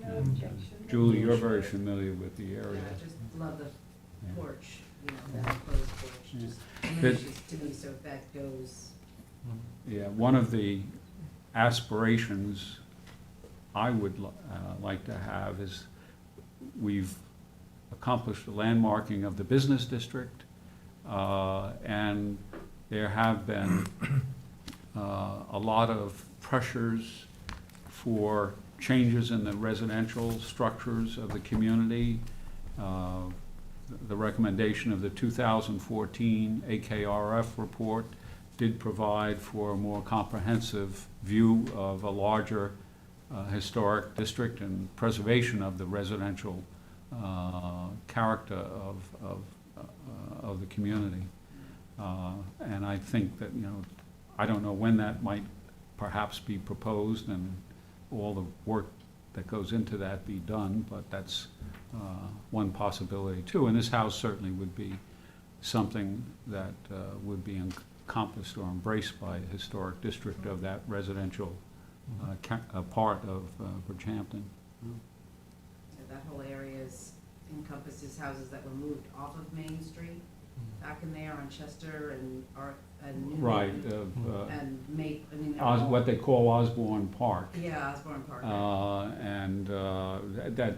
and, objection. Julie, you're very familiar with the Yeah, area. I just love the Yeah. porch, you know, that enclosed porch, just But- diminishes to me, so if that goes. Yeah, one of the aspirations I would like to have is, we've accomplished the landmarking of the business district, and there have been a lot of pressures for changes in the residential structures of the community. The recommendation of the 2014 AKRF report did provide for a more comprehensive view of a larger historic district and preservation of the residential character of the community. And I think that, you know, I don't know when that might perhaps be proposed and all the work that goes into that be done, but that's one possibility too. And this house certainly would be something that would be encompassed or embraced by the historic district of that residential part of Bridgehampton. Yeah, that whole area encompasses houses that were moved off of Main Street, back in there on Chester and Newman. Right, And Maple, I mean, they're all. what they call Osborne Park. Yeah, Osborne Park. And that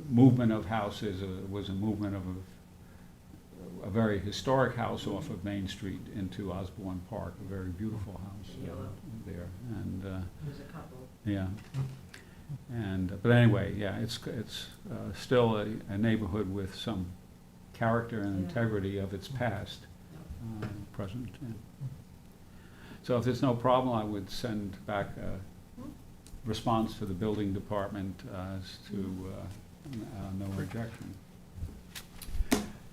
movement of houses was a movement of a very historic house off of Main Street into Osborne Park, a very beautiful house Yellow. there. And There's a couple. yeah, and but anyway, yeah, it's still a neighborhood with some character and Yeah. integrity of its past, present. Yeah. So if there's no problem, I would send back a response to the building department as to no rejection.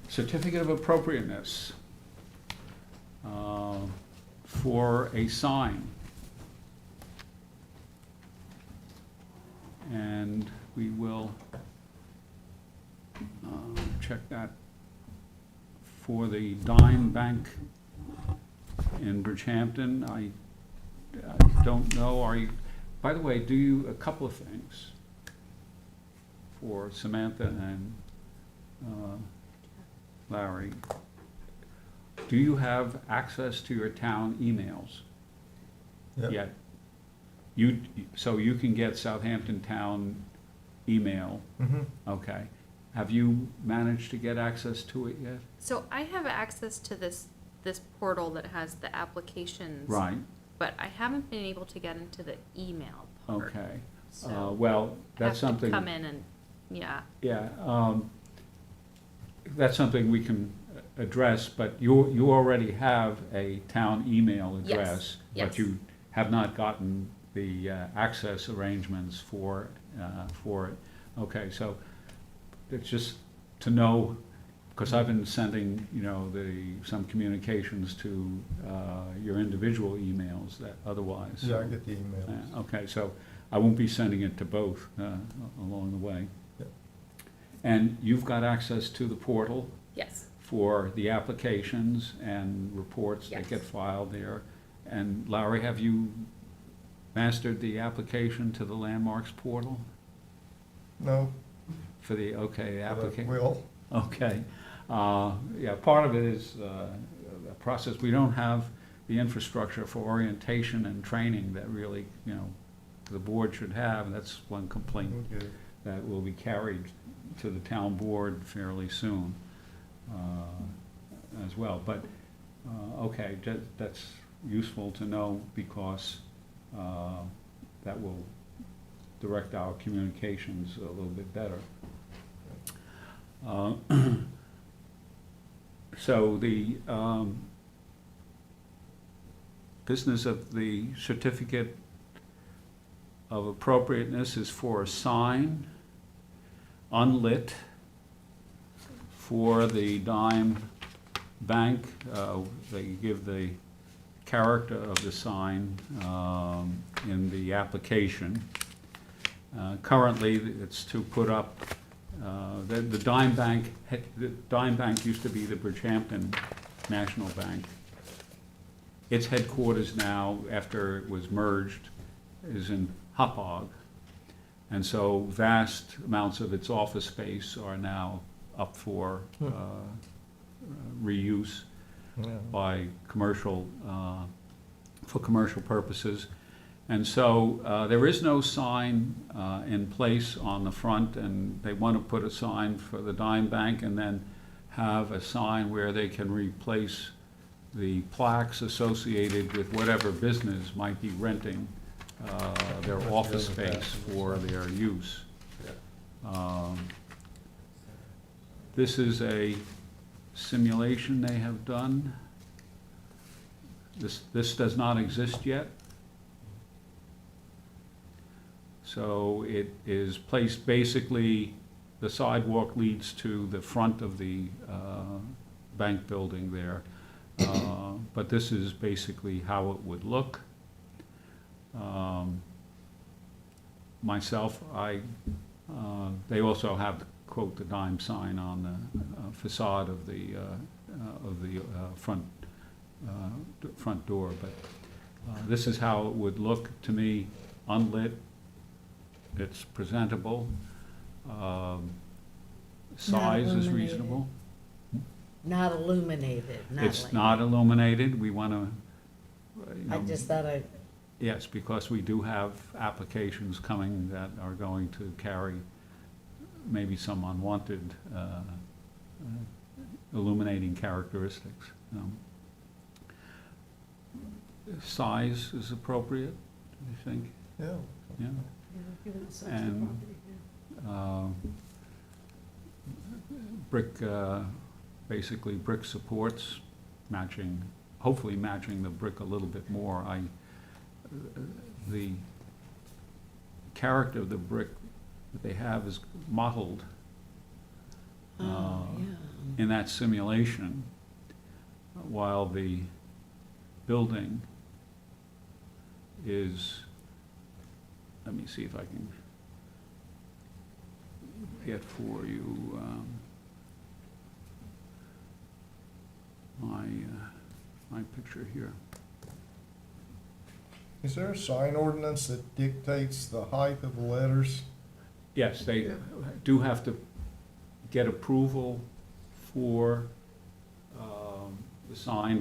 Certificate of appropriateness for a sign. And we will check that for the Dime Bank in Bridgehampton. I don't know, by the way, a couple of things for Samantha and Larry. Do you have access to your town emails Yep. yet? so you can get Southampton Town email, Mm-hmm. okay. Have you managed to get access to it yet? So I have access to this portal that has the applications. Right, But I haven't been able to get into the email part. okay. So Well, that's I have to something. come in and, yeah. Yeah, that's something we can address, but you already have a town email Yes, address. But yes. you have not gotten the access arrangements for it. Okay, so it's just to know, because I've been sending, some communications to your individual emails that otherwise. Yeah, I get the emails. Yeah, okay, so I won't be sending it to both along the way. Yep. And you've got access to the portal Yes. for the applications and reports that Yes. get filed there. And Larry, have you mastered the application to the landmarks portal No, for the, okay, but I application? will. Okay. Yeah, part of it is a process. We don't have the infrastructure for orientation and training that really, the board should have. That's one complaint Okay. that will be carried to the town board fairly soon as well. But, okay, that's useful to know because that will direct our communications a little bit better. So the business of the certificate of appropriateness is for a sign, unlit, for the dime bank. They give the character of the sign in the application. Currently, it's to put up, the dime bank used to be the Bridgehampton National Bank. Its headquarters now, after it was merged, is in Hauppauge. And so vast amounts of its office space are now up for reuse Yeah. by commercial, for commercial purposes. And so there is no sign in place on the front, and they want to put a sign for the dime bank and then have a sign where they can replace the plaques associated with whatever business might be renting their office space for their use. This is a simulation they have done. This does not exist yet. So it is placed, basically, the sidewalk leads to the front of the bank building there. But this is basically how it would look. Myself, they also have, quote, the dime sign on the facade of the front door. But this is how it would look to me, unlit. It's presentable. Size is illuminated. reasonable. Not illuminated, It's like. not illuminated. We want to, I just thought yes, because we do have applications coming that are going to carry maybe some unwanted illuminating characteristics. Size is appropriate, you think? Yeah. Yeah. Given the size of the And property, brick, basically brick supports, matching, hopefully matching the brick a little bit more. The character of the brick that they have is mottled in that simulation, while the building is, let me see if I can get for you my picture here. Is there a sign ordinance that dictates the height of the letters? Yes, they do have to get approval for the sign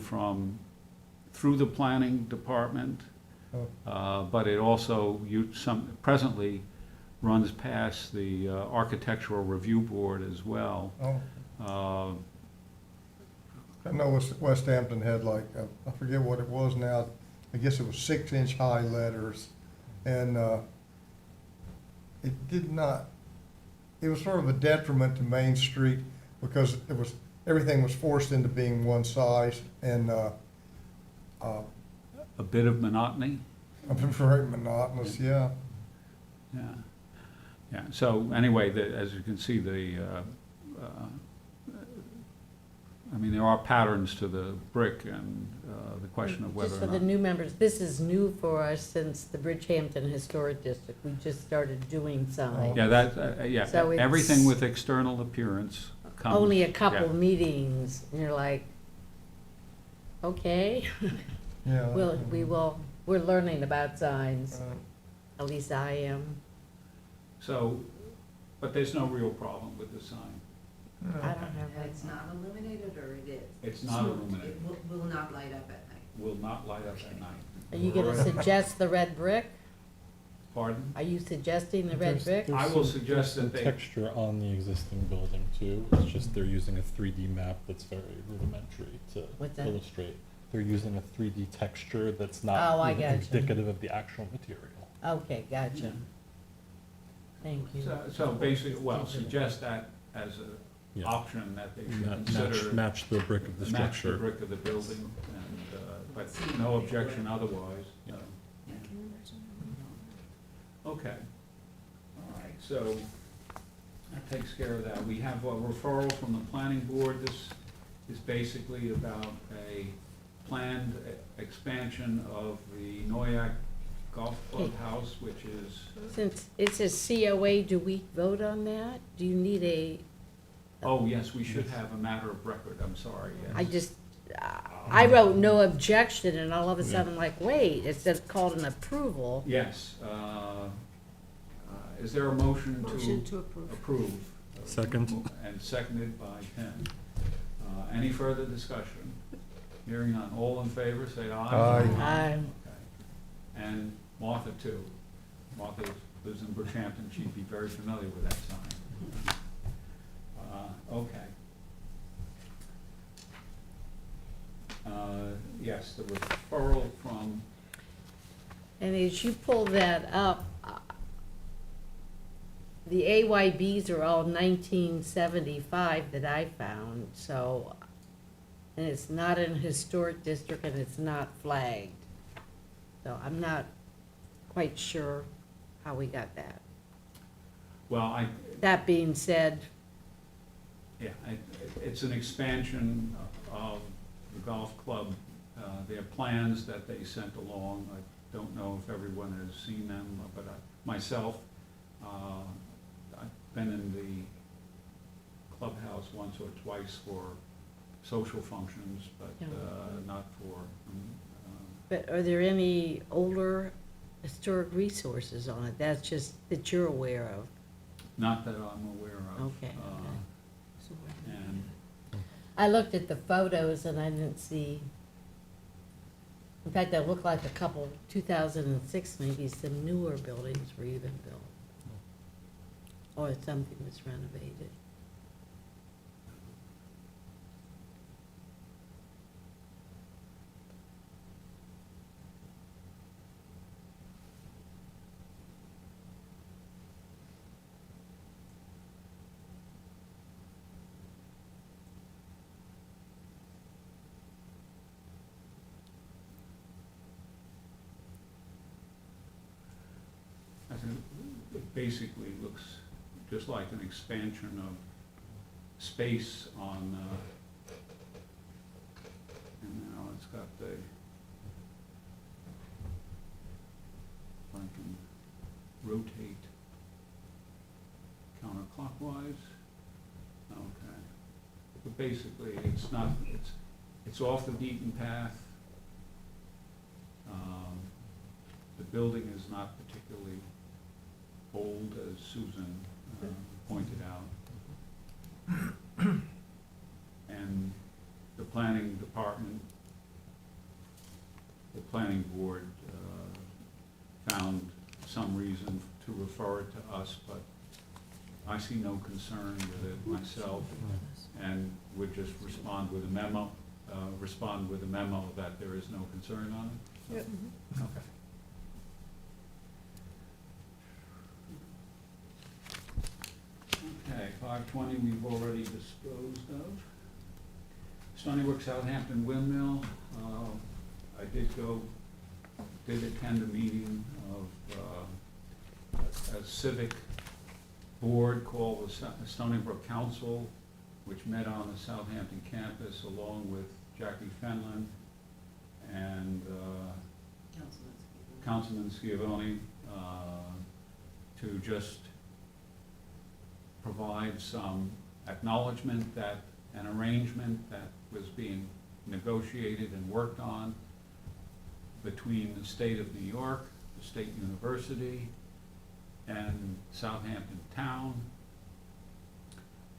through the planning department, But it also, presently runs past the Architectural Review Board as well. Oh. I know West Hampton had like, I forget what it was now, I guess it was 6-inch high letters. And it did not, it was sort of a detriment to Main Street because everything was forced into being one size and A bit of monotony? very monotonous, yeah. Yeah. Yeah, so anyway, as you can see, I mean, there are patterns to the brick and the question of whether Just or for the not. new members, this is new for us since the Bridgehampton Historic District. We just started doing signs. Yeah, So it's everything with external appearance comes. Only a couple yeah. meetings, and you're like, okay. Yeah. We're learning about signs. At least I am. So, but there's no real problem with the sign. I don't have that. It's not illuminated, or it is? It's not illuminated. It will not light up at night. Will not light up at night. Are you gonna suggest the red brick? Pardon? Are you suggesting the red brick? I will suggest there's that some texture on the existing building too. It's just they're using a 3D map that's very rudimentary to What's that? illustrate. They're using a 3D texture that's not Oh, I even gotcha. indicative of the actual material. Okay, gotcha. Thank you. So basically, well, suggest that as an Yeah. option that they should consider. Match the brick of the Match the structure. brick of the building, and, but no objection otherwise. Okay. All right, so that takes care of that. We have a referral from the planning board. This is basically about a planned expansion of the Noyak Golf Club house, which is, Since it says COA, do we vote on that? Do you need a? oh, yes, we should have a matter of record, I'm sorry, yes. I wrote no objection, and all of a sudden, I'm like, wait, it says called an approval. Yes, is there a motion Motion to to approve. approve? Second. And seconded by Ken. Any further discussion? Hearing none, all in favor, say aye. Aye. Aye. Okay. And Martha too. Martha lives in Bridgehampton, she'd be very familiar with that sign. Okay. Yes, the referral from, And as you pull that up, the AYBs are all 1975 that I found, so, and it's not in a historic district and it's not flagged. So I'm not quite sure how we got that. well, That being said, yeah, it's an expansion of the golf club. Their plans that they sent along, I don't know if everyone has seen them, but myself, I've been in the clubhouse once or twice for social functions, but Yeah. Not for, but are there any older historic resources on it? That's just that you're aware of? not that I'm aware of. Okay. And I looked at the photos and I didn't see, in fact, they looked like a couple, 2006, maybe some newer buildings were even built. Or something was renovated. I think it basically looks just like an expansion of space on, and now it's got the, if I can rotate counterclockwise, okay. But basically, it's not, it's off the beaten path. The building is not particularly old, as Susan pointed out. And the planning department, the planning board found some reason to refer it to us, but I see no concern with it myself, and would just respond with a memo that there is no concern on it. Yep. Okay. Okay, 520 we've already disposed of. Stony Brook Southampton Windmill, I did attend a meeting of a civic board called the Stony Brook Council, which met on the Southampton campus along with Jackie Fenlon and Councilman Schiavone, to just provide some acknowledgement that an arrangement that was being negotiated and worked on between the state of New York, the State University, and Southampton Town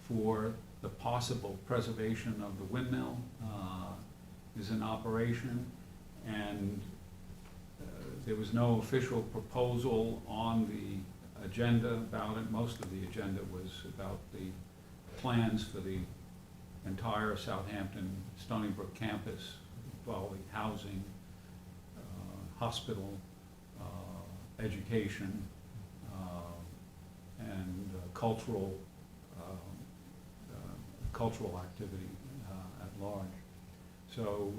for the possible preservation of the windmill is in operation, and there was no official proposal on the agenda about it. Most of the agenda was about the plans for the entire Southampton Stony Brook campus involving housing, hospital, education, and cultural activity at large. So,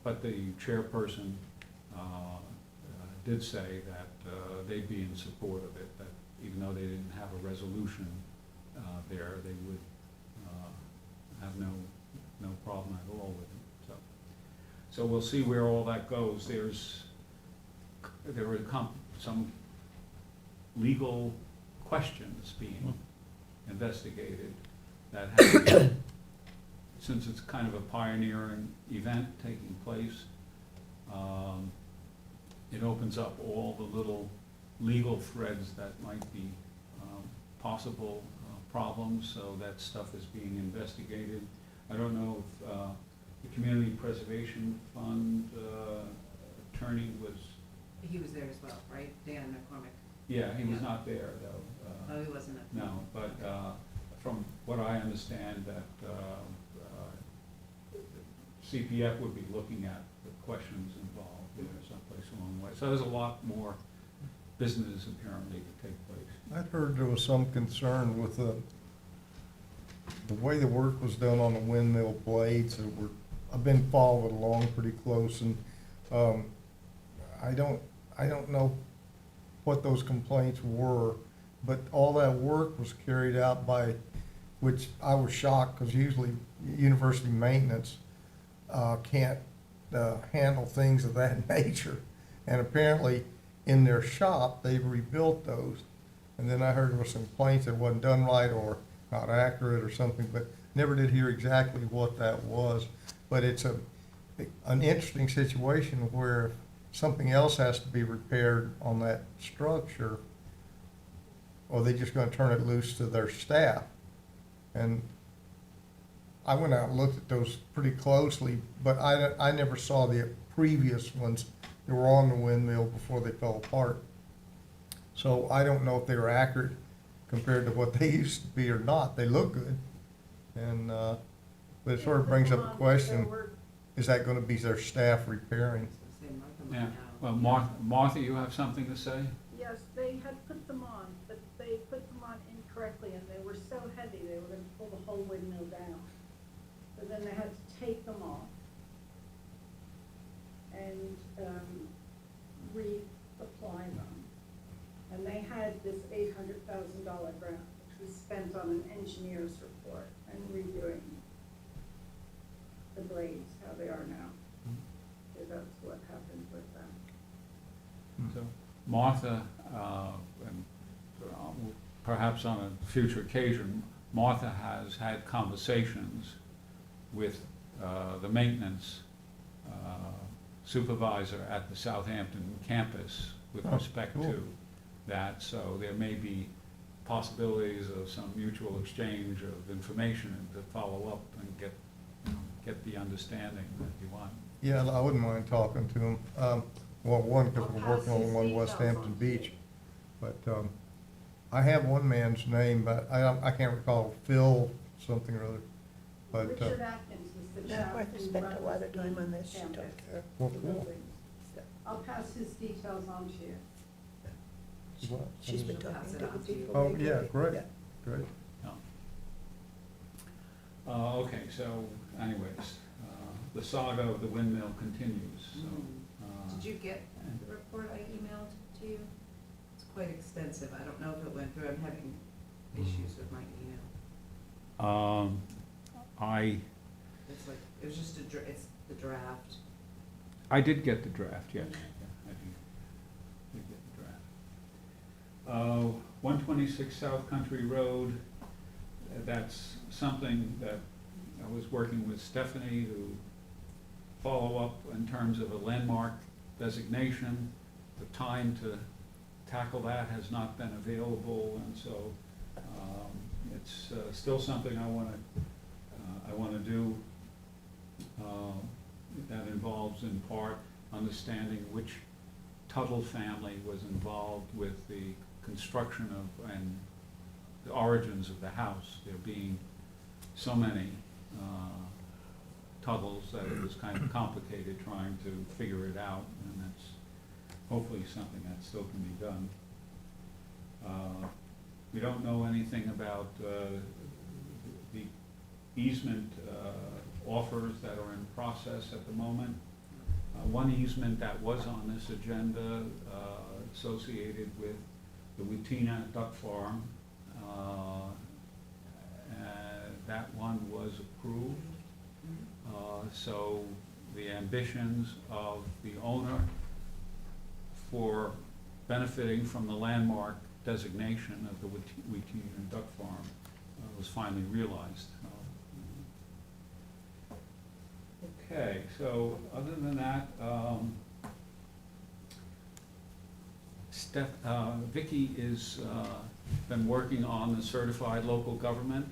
but the chairperson did say that they'd be in support of it, that even though they didn't have a resolution there, they would have no problem at all with it. So we'll see where all that goes. There were some legal questions being investigated that have, since it's kind of a pioneering event taking place, it opens up all the little legal threads that might be possible problems, so that stuff is being investigated. I don't know if the Community Preservation Fund attorney was... He was there as well, right? Dan McCormick? Yeah, he was not there, though. Oh, he wasn't at the... No, but from what I understand, that CPF would be looking at the questions involved there someplace along the way. So there's a lot more business apparently to take place. I'd heard there was some concern with the way the work was done on the windmill blades. I've been following along pretty close, and I don't know what those complaints were, but all that work was carried out by, which I was shocked, because usually university maintenance can't handle things of that nature. And apparently in their shop, they rebuilt those. And then I heard there were some complaints that it wasn't done right or not accurate or something, but never did hear exactly what that was. But it's an interesting situation where something else has to be repaired on that structure, or they're just gonna turn it loose to their staff. And I went out and looked at those pretty closely, but I never saw the previous ones that were on the windmill before they fell apart. So I don't know if they were accurate compared to what they used to be or not. They look good. And, but it sort of brings up a question, is that gonna be their staff repairing? Yeah, well, Martha, you have something to say? Yes, they had put them on, but they put them on incorrectly, and they were so heavy, they were gonna pull the whole windmill down. But then they had to take them off and reapply them. And they had this $800,000 grant, which was spent on an engineer's report and redoing the blades, how they are now. So that's what happened with them. So Martha, and perhaps on a future occasion, Martha has had conversations with the maintenance supervisor at the Southampton campus with respect to that. So there may be possibilities of some mutual exchange of information to follow up and get the understanding that you want. Yeah, I wouldn't mind talking to them. Well, one, because I'll we're pass working on his one details West Hampton on to you. Beach. But I have one man's name, but I can't recall, Phil something or other. But, Richard Atkins is the Yeah, chap Martha who spent a lot of runs time the on this. She campus, took care. well, the cool. buildings. I'll pass his details on to you. What? She's been She'll talking pass to it the on to you. people. Oh, they yeah, get- great, yeah. great. Okay, so anyways, the saga of the windmill continues, so. Did you get the report I emailed to you? It's quite extensive. I don't know if it went through. I'm having issues with my email. It's like, it was just it's the draft. I did get the draft, yes. Yeah, I did get the draft. 126 South Country Road, that's something that I was working with Stephanie to follow up in terms of a landmark designation. The time to tackle that has not been available, and so it's still something I want to do. That involves in part understanding which Tuttle family was involved with the construction of and the origins of the house. There being so many Tuttles that it was kind of complicated trying to figure it out, and that's hopefully something that still can be done. We don't know anything about the easement offers that are in process at the moment. One easement that was on this agenda associated with the Wetina Duck Farm, that one was approved. So the ambitions of the owner for benefiting from the landmark designation of the Wetina Duck Farm was finally realized. Okay, so other than that, Vicki is been working on the certified local government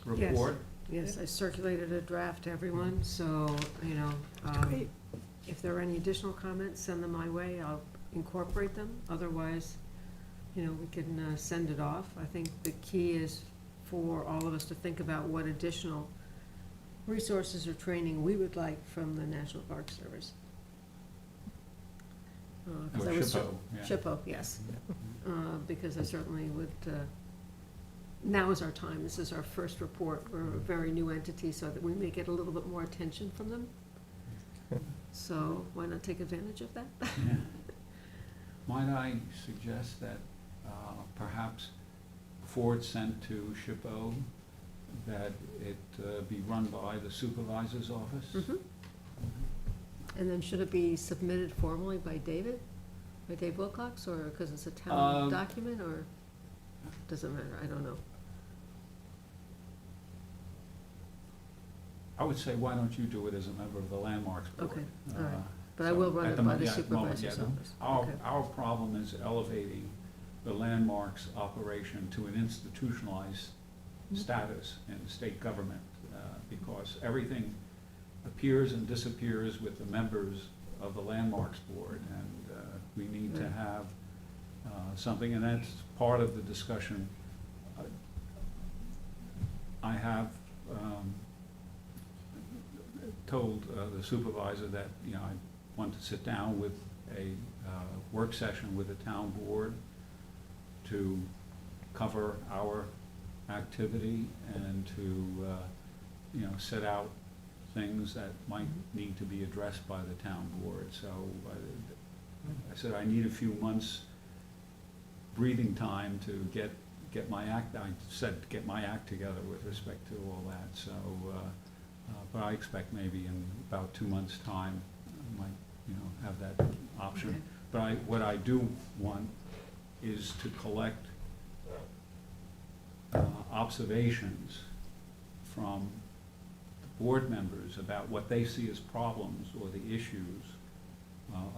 report. Yes, I circulated a draft to everyone, so, you know, Great. if there are any additional comments, send them my way, I'll incorporate them. Otherwise, you know, we can send it off. I think the key is for all of us to think about what additional resources or training we would like from the National Park Service. 'Cause Or I was cer- SHPO, yeah. SHPO, yes. Because I certainly would, now is our time. This is our first report. We're a very new entity, so that we may get a little bit more attention from them. So why not take advantage of that? Yeah. Might I suggest that perhaps before it's sent to SHPO, that it be run by the supervisor's office? Mhm. And then should it be submitted formally by Dave Wilcox, or because it's a town document, or does it matter? I don't know. I would say, why don't you do it as a member of the Landmarks Board? Okay, all right. But I So will run at it the by mo- the yeah, at the moment, supervisor's yeah, office. Our, Okay. our problem is elevating the Landmarks operation to an institutionalized status in the state government, because everything appears and disappears with the members of the Landmarks Board, and we need to Right. have something, and that's part of the discussion. I have told the supervisor that, you know, I want to sit down with a work session with the town board to cover our activity and to, you know, set out things that might need to be addressed by the town board. So I said I need a few months breathing time to get my act, I said, get my act together with respect to all that. So, but I expect maybe in about 2 months' time, I might, you know, have that option. Okay. But what I do want is to collect observations from the board members about what they see as problems or the issues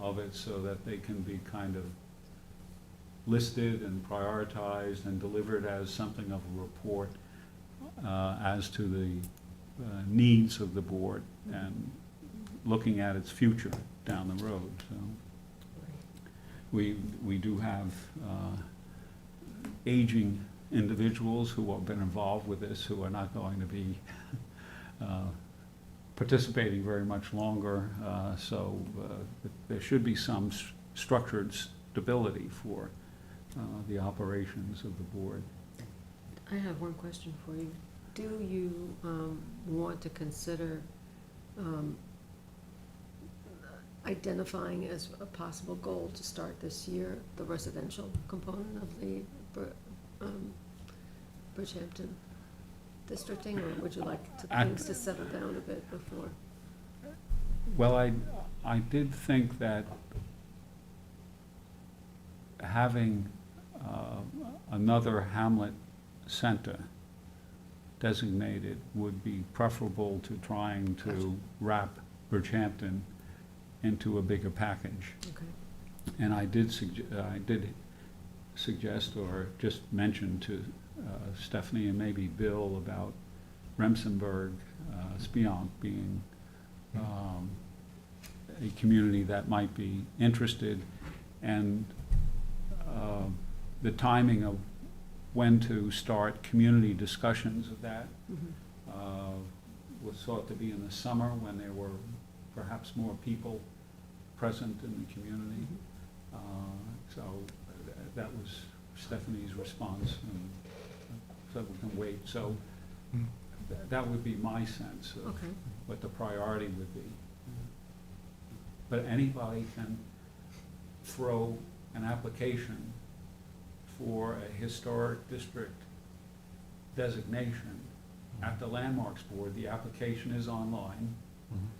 of it, so that they can be kind of listed and prioritized and delivered as something of a report as to the needs of the board and looking at its future down the road, so. we do have aging individuals who have been involved with this, who are not going to be participating very much longer, so there should be some structured stability for the operations of the board. I have one question for you. Do you want to consider identifying as a possible goal to start this year the residential component of the Bridgehampton districting, or would you like things to settle down a bit before? Well, I did think that having another hamlet center designated would be preferable to trying to wrap Bridgehampton into a bigger package. Okay. And I did suggest or just mention to Stephanie and maybe Bill about Remsenburg, Spionk being a community that might be interested, and the timing of when to start community discussions of that was thought to be in the summer when there were perhaps more people present in the community. So that was Stephanie's response, and so we can wait. So that would be my sense of what the priority would be. But anybody can throw an application for a historic district designation at the Landmarks Board. The application is online.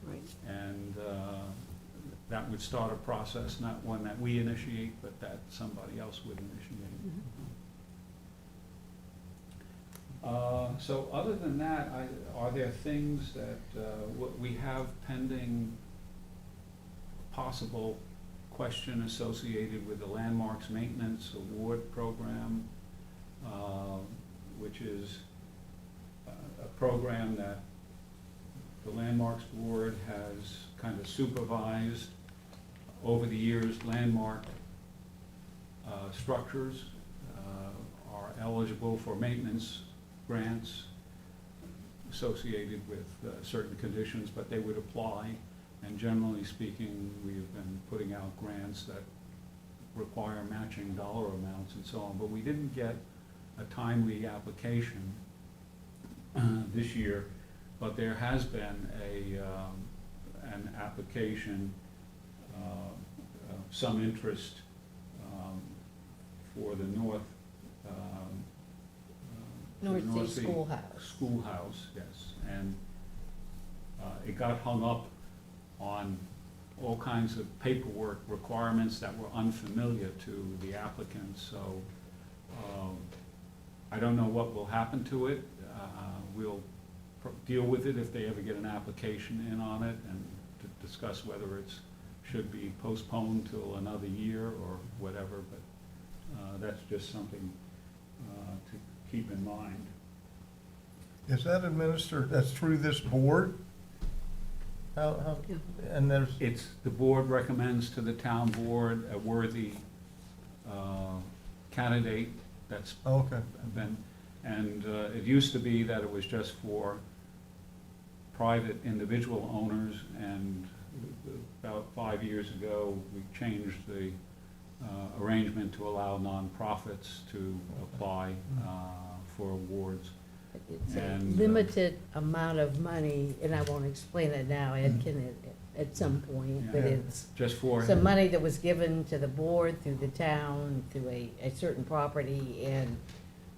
Right. And that would start a process, not one that we initiate, but that somebody else would initiate. So other than that, are there things that we have pending, possible question associated with the Landmarks Maintenance Award Program, which is a program that the Landmarks Board has kind of supervised over the years. Landmark structures are eligible for maintenance grants associated with certain conditions, but they would apply. And generally speaking, we have been putting out grants that require matching dollar amounts and so on. But we didn't get a timely application this year. But there has been an application, some interest for the North Sea Schoolhouse. Schoolhouse, yes. And it got hung up on all kinds of paperwork requirements that were unfamiliar to the applicants. So I don't know what will happen to it. We'll deal with it if they ever get an application in on it, and to discuss whether it should be postponed till another year or whatever, but that's just something to keep in mind. Is that administered, that's through this board? How, Yeah. and there's, The board recommends to the town board a worthy candidate that's okay. been, and it used to be that it was just for private individual owners, and about 5 years ago, we changed the arrangement to allow nonprofits to apply for awards. It's a And, limited amount of money, and I won't explain it now, Ed can at some point, but Yeah. it's Just for, some money that was given to the board through the town, through a certain property, and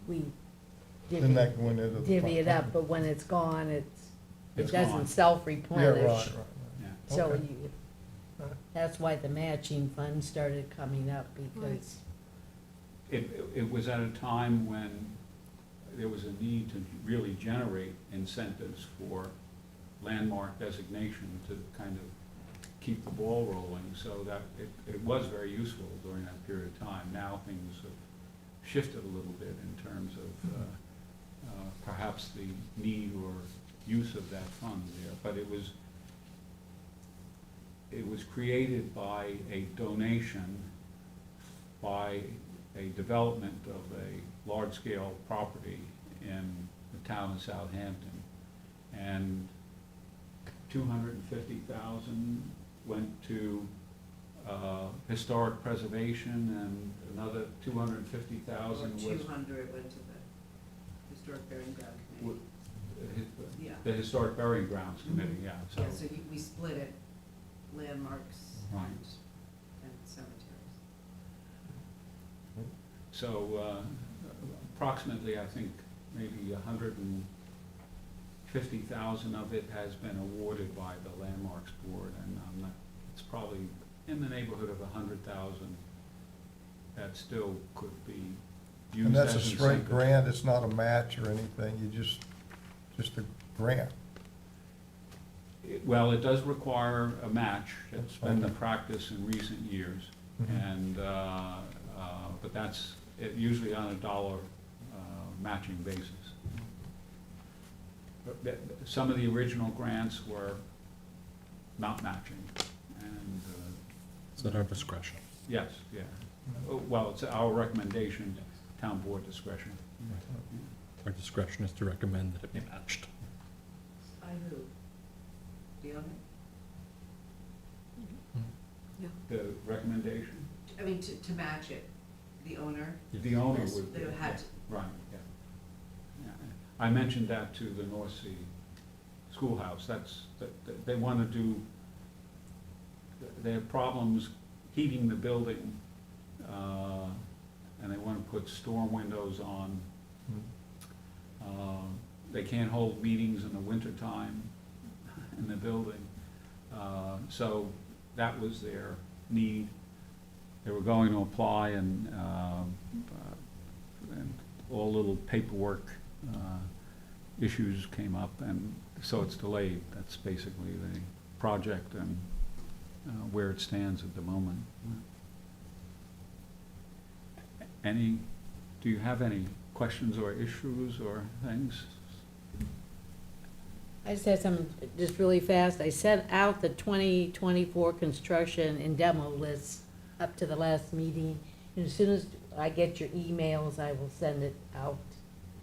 we Then that go into the divvy it fund. up, but when it's gone, it It's doesn't gone. Yeah, self-replenish. right. yeah. So Okay. that's why the matching fund started coming up, because It was at a time when there was a need to really generate incentives for landmark designation to kind of keep the ball rolling, so that it was very useful during that period of time. Now things have shifted a little bit in terms of perhaps the need or use of that fund there, but it was created by a donation by a development of a large-scale property in the town of Southampton. And 250,000 went to historic preservation, and another 250,000 was 200 went to the Historic Burying Ground Committee. Yeah. the Historic Burying Grounds Committee, yeah, so. Yeah, so we split it, landmarks Right. and cemeteries. So approximately, I think, maybe 150,000 of it has been awarded by the Landmarks Board, and it's probably in the neighborhood of 100,000 that still could be used And as that's a straight incentive. grant, it's not a match or anything, you just a grant. Well, it does require a match. It's been the Okay. practice in recent years. Mhm. And, but that's usually on a dollar matching basis. But some of the original grants were not matching, and, It's at our discretion. yes, yeah. Well, it's our recommendation, town board discretion. Our discretion is to recommend that it be matched. By who? The owner? The recommendation? I mean, to match it, the owner? The owner Yes, would. they would have to. Right, yeah. Yeah. I mentioned that to the North Sea Schoolhouse, they want to do, they have problems heating the building, and they want to put storm windows on. They can't hold meetings in the wintertime in the building. So that was their need. They were going to apply, and all little paperwork issues came up, and so it's delayed. That's basically the project and where it stands at the moment. Do you have any questions or issues or things? I just had some, just really fast, I sent out the 2024 construction and demo list up to the last meeting. And as soon as I get your emails, I will send it out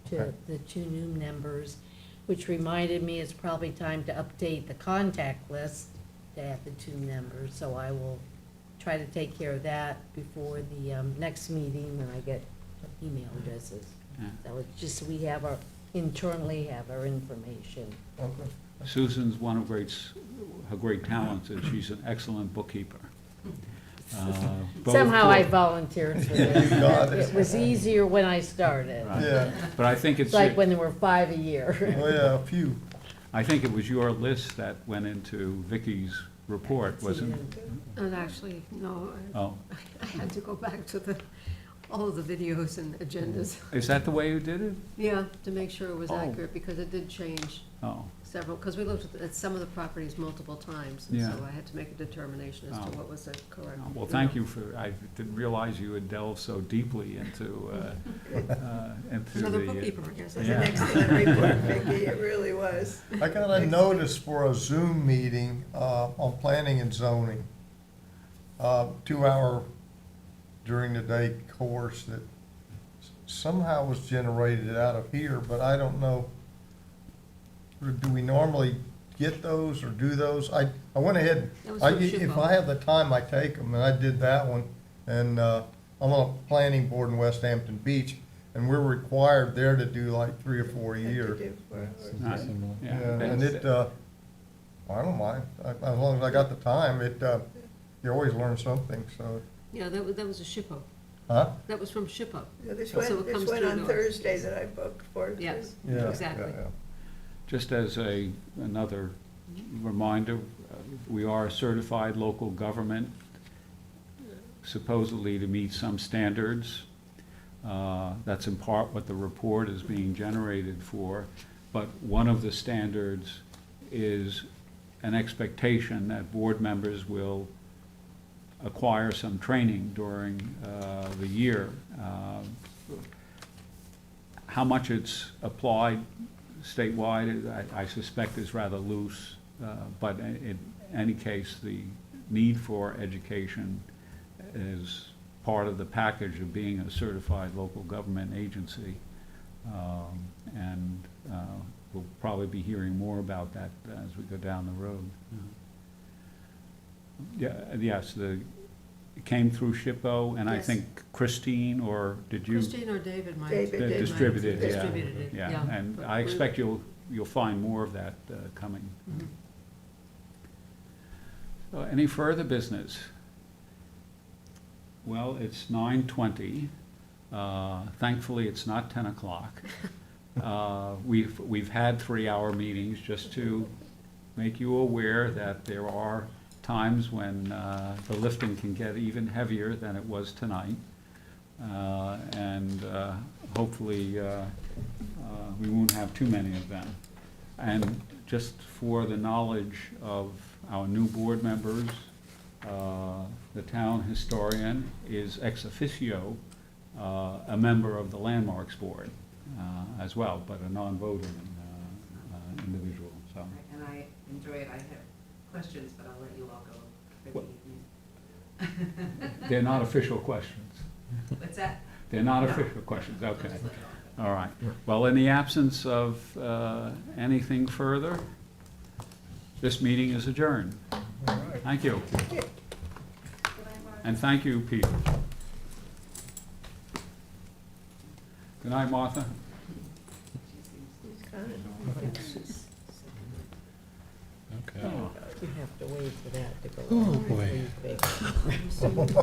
to Okay. the two new members, which reminded me it's probably time to update the contact list to have the two members. So I will try to take care of that before the next meeting when I get email addresses. Yeah. So it's just, we have our, internally have our information. Okay. Susan's one of her great talents is she's an excellent bookkeeper. Both Somehow I for- volunteered for this. You got it. It was easier when I started. Right. Yeah, But I think It's like when there were 5 a year. oh yeah, a few. I think it was your list that went into Vicky's report, wasn't it? And actually, no, Oh, I had to go back to all of the videos and agendas. is that the way you did it? Yeah, to make sure it was Oh. accurate, because it did change Oh, several, because we looked at some of the properties multiple times. And Yeah. so I had to make a determination as to Oh. what was the correct. well, thank you for, I didn't realize you had delved so deeply into Another the. bookkeeper, I guess. That's Yeah. an excellent report, Vicki, it really was. I got a notice for a Zoom meeting on planning and zoning. 2-hour during the day course that somehow was generated out of here, but I don't know. Do we normally get those or do those? I went ahead, That was I- from if Shippo. I have the time, I take them, and I did that one. And I'm on a planning board in West Hampton Beach, and we're required there to do like 3 or 4 a year. Right. Similar. Yeah, Yeah, and I don't mind, as long as I got the time, you always learn something, so, Yeah, that was a SHPO. huh? That was from SHPO. Yeah, This So it went, comes this went through on to us. Thursday that I booked for. Yes, Yeah, exactly. yeah, yeah. Just as another reminder, we are a certified local government, supposedly to meet some standards. That's in part what the report is being generated for. But one of the standards is an expectation that board members will acquire some training during the year. How much it's applied statewide, I suspect is rather loose, but in any case, the need for education is part of the package of being a certified local government agency. And we'll probably be hearing more about that as we go down the road. Yeah, yes, it came through SHPO, and I Yes. think Christine, or did you? Christine or David might. David did. Distributed, yeah. Distributed it, yeah. And But I we're- expect you'll find more of that coming. Mhm. Any further business? Well, it's 9:20. Thankfully, it's not 10 o'clock. We've had 3-hour meetings just to make you aware that there are times when the lifting can get even heavier than it was tonight. And hopefully we won't have too many of them. And just for the knowledge of our new board members, the town historian is ex officio a member of the Landmarks Board as well, but a non-voting individual, so. And I enjoy it. I have questions, but I'll let you all go for Well- the evening. They're not official questions. What's that? They're not No. official questions, okay. Just let it all. All right. Well, in the absence of anything further, this meeting is adjourned. Thank you. And thank you, Peter. Good night, Martha. Okay. You have to wait for that to go. Oh, boy. Please, baby.